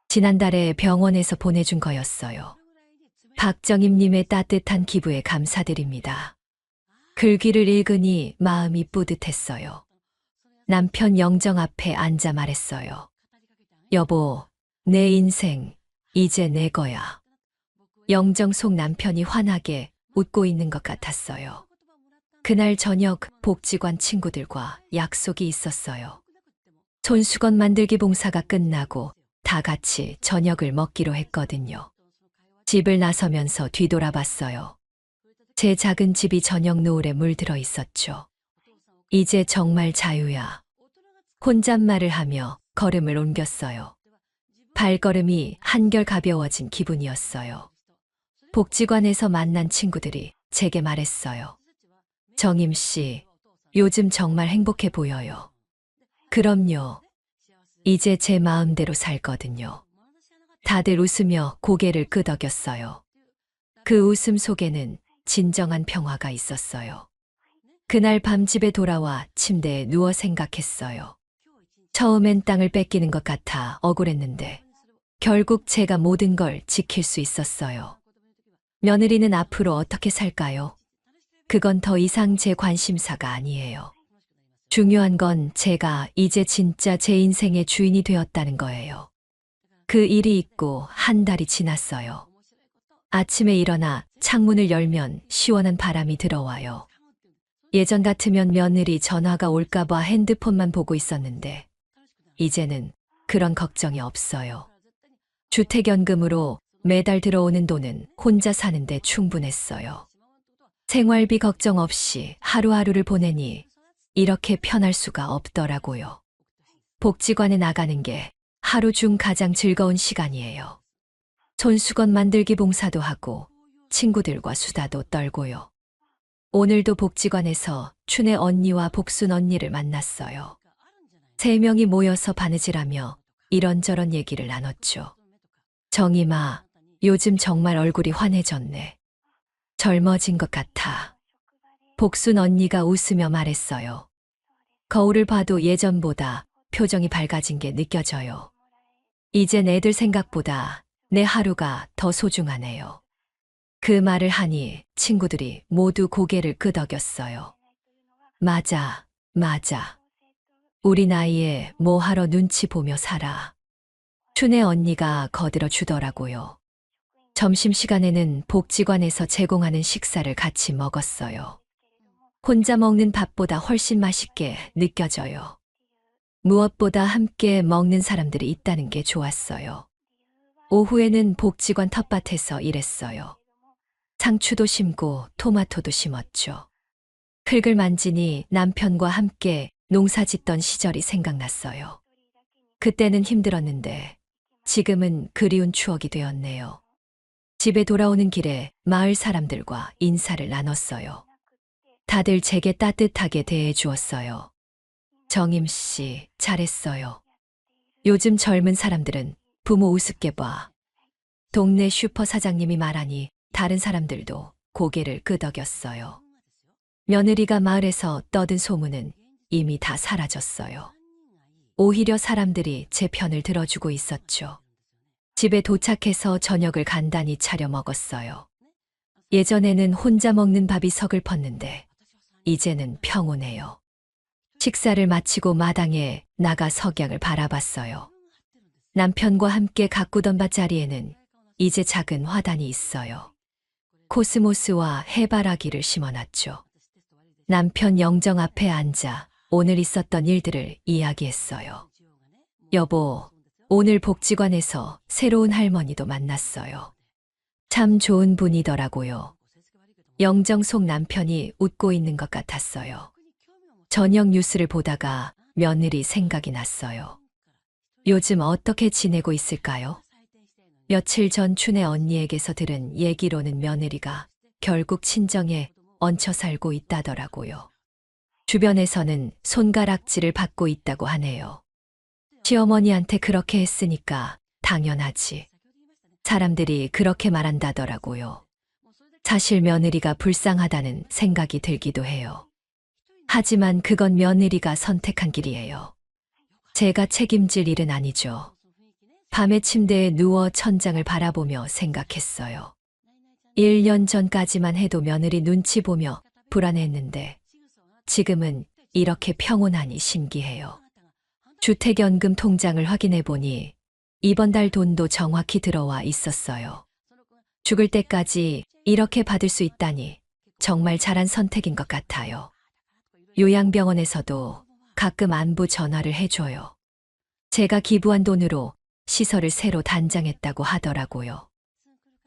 지난달에 병원에서 보내준 거였어요. 박정임님의 따뜻한 기부에 감사드립니다. 글귀를 읽으니 마음이 뿌듯했어요. 남편 영정 앞에 앉아 말했어요. 여보, 내 인생 이제 내 거야. 영정 속 남편이 환하게 웃고 있는 것 같았어요. 그날 저녁 복지관 친구들과 약속이 있었어요. 손수건 만들기 봉사가 끝나고 다 같이 저녁을 먹기로 했거든요. 집을 나서면서 뒤돌아봤어요. 제 작은 집이 저녁 노을에 물들어 있었죠. 이제 정말 자유야. 혼잣말을 하며 걸음을 옮겼어요. 발걸음이 한결 가벼워진 기분이었어요. 복지관에서 만난 친구들이 제게 말했어요. 정임 씨, 요즘 정말 행복해 보여요. 그럼요. 이제 제 마음대로 살거든요. 다들 웃으며 고개를 끄덕였어요. 그 웃음 속에는 진정한 평화가 있었어요. 그날 밤 집에 돌아와 침대에 누워 생각했어요. 처음엔 땅을 뺏기는 것 같아 억울했는데 결국 제가 모든 걸 지킬 수 있었어요. 며느리는 앞으로 어떻게 살까요? 그건 더 이상 제 관심사가 아니에요. 중요한 건 제가 이제 진짜 제 인생의 주인이 되었다는 거예요. 그 일이 있고 한 달이 지났어요. 아침에 일어나 창문을 열면 시원한 바람이 들어와요. 예전 같으면 며느리 전화가 올까봐 핸드폰만 보고 있었는데 이제는 그런 걱정이 없어요. 주택연금으로 매달 들어오는 돈은 혼자 사는데 충분했어요. 생활비 걱정 없이 하루하루를 보내니 이렇게 편할 수가 없더라고요. 복지관에 나가는 게 하루 중 가장 즐거운 시간이에요. 손수건 만들기 봉사도 하고 친구들과 수다도 떨고요. 오늘도 복지관에서 춘혜 언니와 복순 언니를 만났어요. 3명이 모여서 바느질하며 이런저런 얘기를 나눴죠. 정임아, 요즘 정말 얼굴이 환해졌네. 젊어진 것 같아. 복순 언니가 웃으며 말했어요. 거울을 봐도 예전보다 표정이 밝아진 게 느껴져요. 이젠 애들 생각보다 내 하루가 더 소중하네요. 그 말을 하니 친구들이 모두 고개를 끄덕였어요. 맞아, 맞아. 우리 나이에 뭐 하러 눈치 보며 살아. 춘혜 언니가 거들어 주더라고요. 점심시간에는 복지관에서 제공하는 식사를 같이 먹었어요. 혼자 먹는 밥보다 훨씬 맛있게 느껴져요. 무엇보다 함께 먹는 사람들이 있다는 게 좋았어요. 오후에는 복지관 텃밭에서 일했어요. 상추도 심고 토마토도 심었죠. 흙을 만지니 남편과 함께 농사 짓던 시절이 생각났어요. 그때는 힘들었는데 지금은 그리운 추억이 되었네요. 집에 돌아오는 길에 마을 사람들과 인사를 나눴어요. 다들 제게 따뜻하게 대해 주었어요. 정임 씨, 잘했어요. 요즘 젊은 사람들은 부모 우습게 봐. 동네 슈퍼 사장님이 말하니 다른 사람들도 고개를 끄덕였어요. 며느리가 마을에서 떠든 소문은 이미 다 사라졌어요. 오히려 사람들이 제 편을 들어주고 있었죠. 집에 도착해서 저녁을 간단히 차려 먹었어요. 예전에는 혼자 먹는 밥이 서글펐는데 이제는 평온해요. 식사를 마치고 마당에 나가 석양을 바라봤어요. 남편과 함께 가꾸던 밭자리에는 이제 작은 화단이 있어요. 코스모스와 해바라기를 심어놨죠. 남편 영정 앞에 앉아 오늘 있었던 일들을 이야기했어요. 여보, 오늘 복지관에서 새로운 할머니도 만났어요. 참 좋은 분이더라고요. 영정 속 남편이 웃고 있는 것 같았어요. 저녁 뉴스를 보다가 며느리 생각이 났어요. 요즘 어떻게 지내고 있을까요? 며칠 전 춘혜 언니에게서 들은 얘기로는 며느리가 결국 친정에 얹혀 살고 있다더라고요. 주변에서는 손가락질을 받고 있다고 하네요. 시어머니한테 그렇게 했으니까 당연하지. 사람들이 그렇게 말한다더라고요. 사실 며느리가 불쌍하다는 생각이 들기도 해요. 하지만 그건 며느리가 선택한 길이에요. 제가 책임질 일은 아니죠. 밤에 침대에 누워 천장을 바라보며 생각했어요. 1년 전까지만 해도 며느리 눈치 보며 불안했는데 지금은 이렇게 평온하니 신기해요. 주택연금 통장을 확인해 보니 이번 달 돈도 정확히 들어와 있었어요. 죽을 때까지 이렇게 받을 수 있다니 정말 잘한 선택인 것 같아요. 요양병원에서도 가끔 안부 전화를 해줘요. 제가 기부한 돈으로 시설을 새로 단장했다고 하더라고요.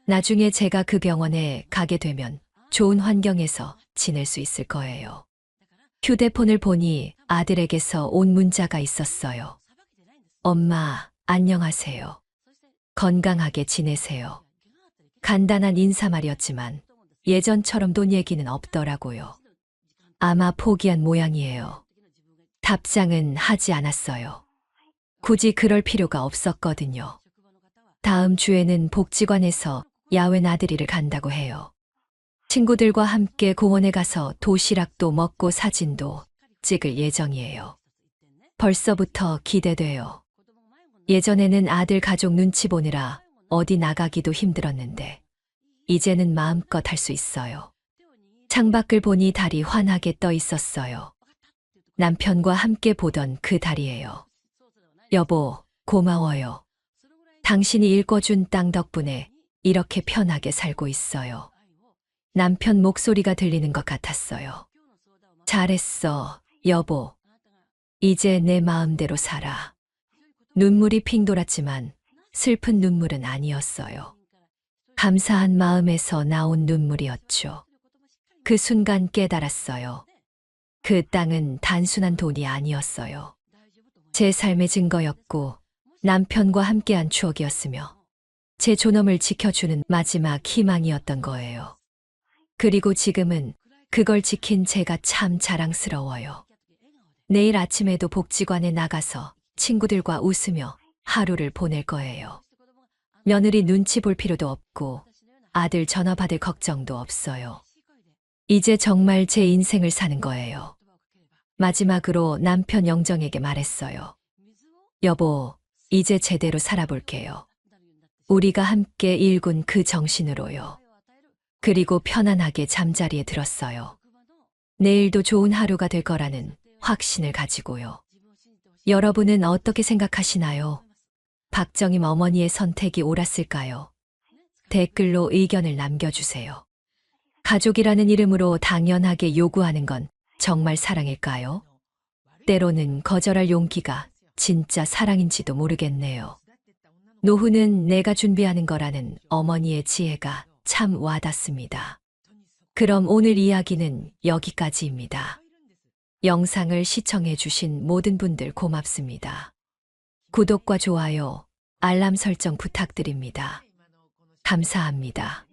나중에 제가 그 병원에 가게 되면 좋은 환경에서 지낼 수 있을 거예요. 휴대폰을 보니 아들에게서 온 문자가 있었어요. 엄마, 안녕하세요. 건강하게 지내세요. 간단한 인사말이었지만 예전처럼 돈 얘기는 없더라고요. 아마 포기한 모양이에요. 답장은 하지 않았어요. 굳이 그럴 필요가 없었거든요. 다음 주에는 복지관에서 야외 나들이를 간다고 해요. 친구들과 함께 공원에 가서 도시락도 먹고 사진도 찍을 예정이에요. 벌써부터 기대돼요. 예전에는 아들 가족 눈치 보느라 어디 나가기도 힘들었는데 이제는 마음껏 할 수 있어요. 창밖을 보니 달이 환하게 떠 있었어요. 남편과 함께 보던 그 달이에요. 여보, 고마워요. 당신이 일궈준 땅 덕분에 이렇게 편하게 살고 있어요. 남편 목소리가 들리는 것 같았어요. 잘했어, 여보. 이제 내 마음대로 살아. 눈물이 핑 돌았지만 슬픈 눈물은 아니었어요. 감사한 마음에서 나온 눈물이었죠. 그 순간 깨달았어요. 그 땅은 단순한 돈이 아니었어요. 제 삶의 증거였고 남편과 함께한 추억이었으며 제 존엄을 지켜주는 마지막 희망이었던 거예요. 그리고 지금은 그걸 지킨 제가 참 자랑스러워요. 내일 아침에도 복지관에 나가서 친구들과 웃으며 하루를 보낼 거예요. 며느리 눈치 볼 필요도 없고 아들 전화 받을 걱정도 없어요. 이제 정말 제 인생을 사는 거예요. 마지막으로 남편 영정에게 말했어요. 여보, 이제 제대로 살아볼게요. 우리가 함께 일군 그 정신으로요. 그리고 편안하게 잠자리에 들었어요. 내일도 좋은 하루가 될 거라는 확신을 가지고요. 여러분은 어떻게 생각하시나요? 박정임 어머니의 선택이 옳았을까요? 댓글로 의견을 남겨주세요. 가족이라는 이름으로 당연하게 요구하는 건 정말 사랑일까요? 때로는 거절할 용기가 진짜 사랑인지도 모르겠네요. 노후는 내가 준비하는 거라는 어머니의 지혜가 참 와닿습니다. 그럼 오늘 이야기는 여기까지입니다. 영상을 시청해주신 모든 분들 고맙습니다. 구독과 좋아요, 알람 설정 부탁드립니다. 감사합니다.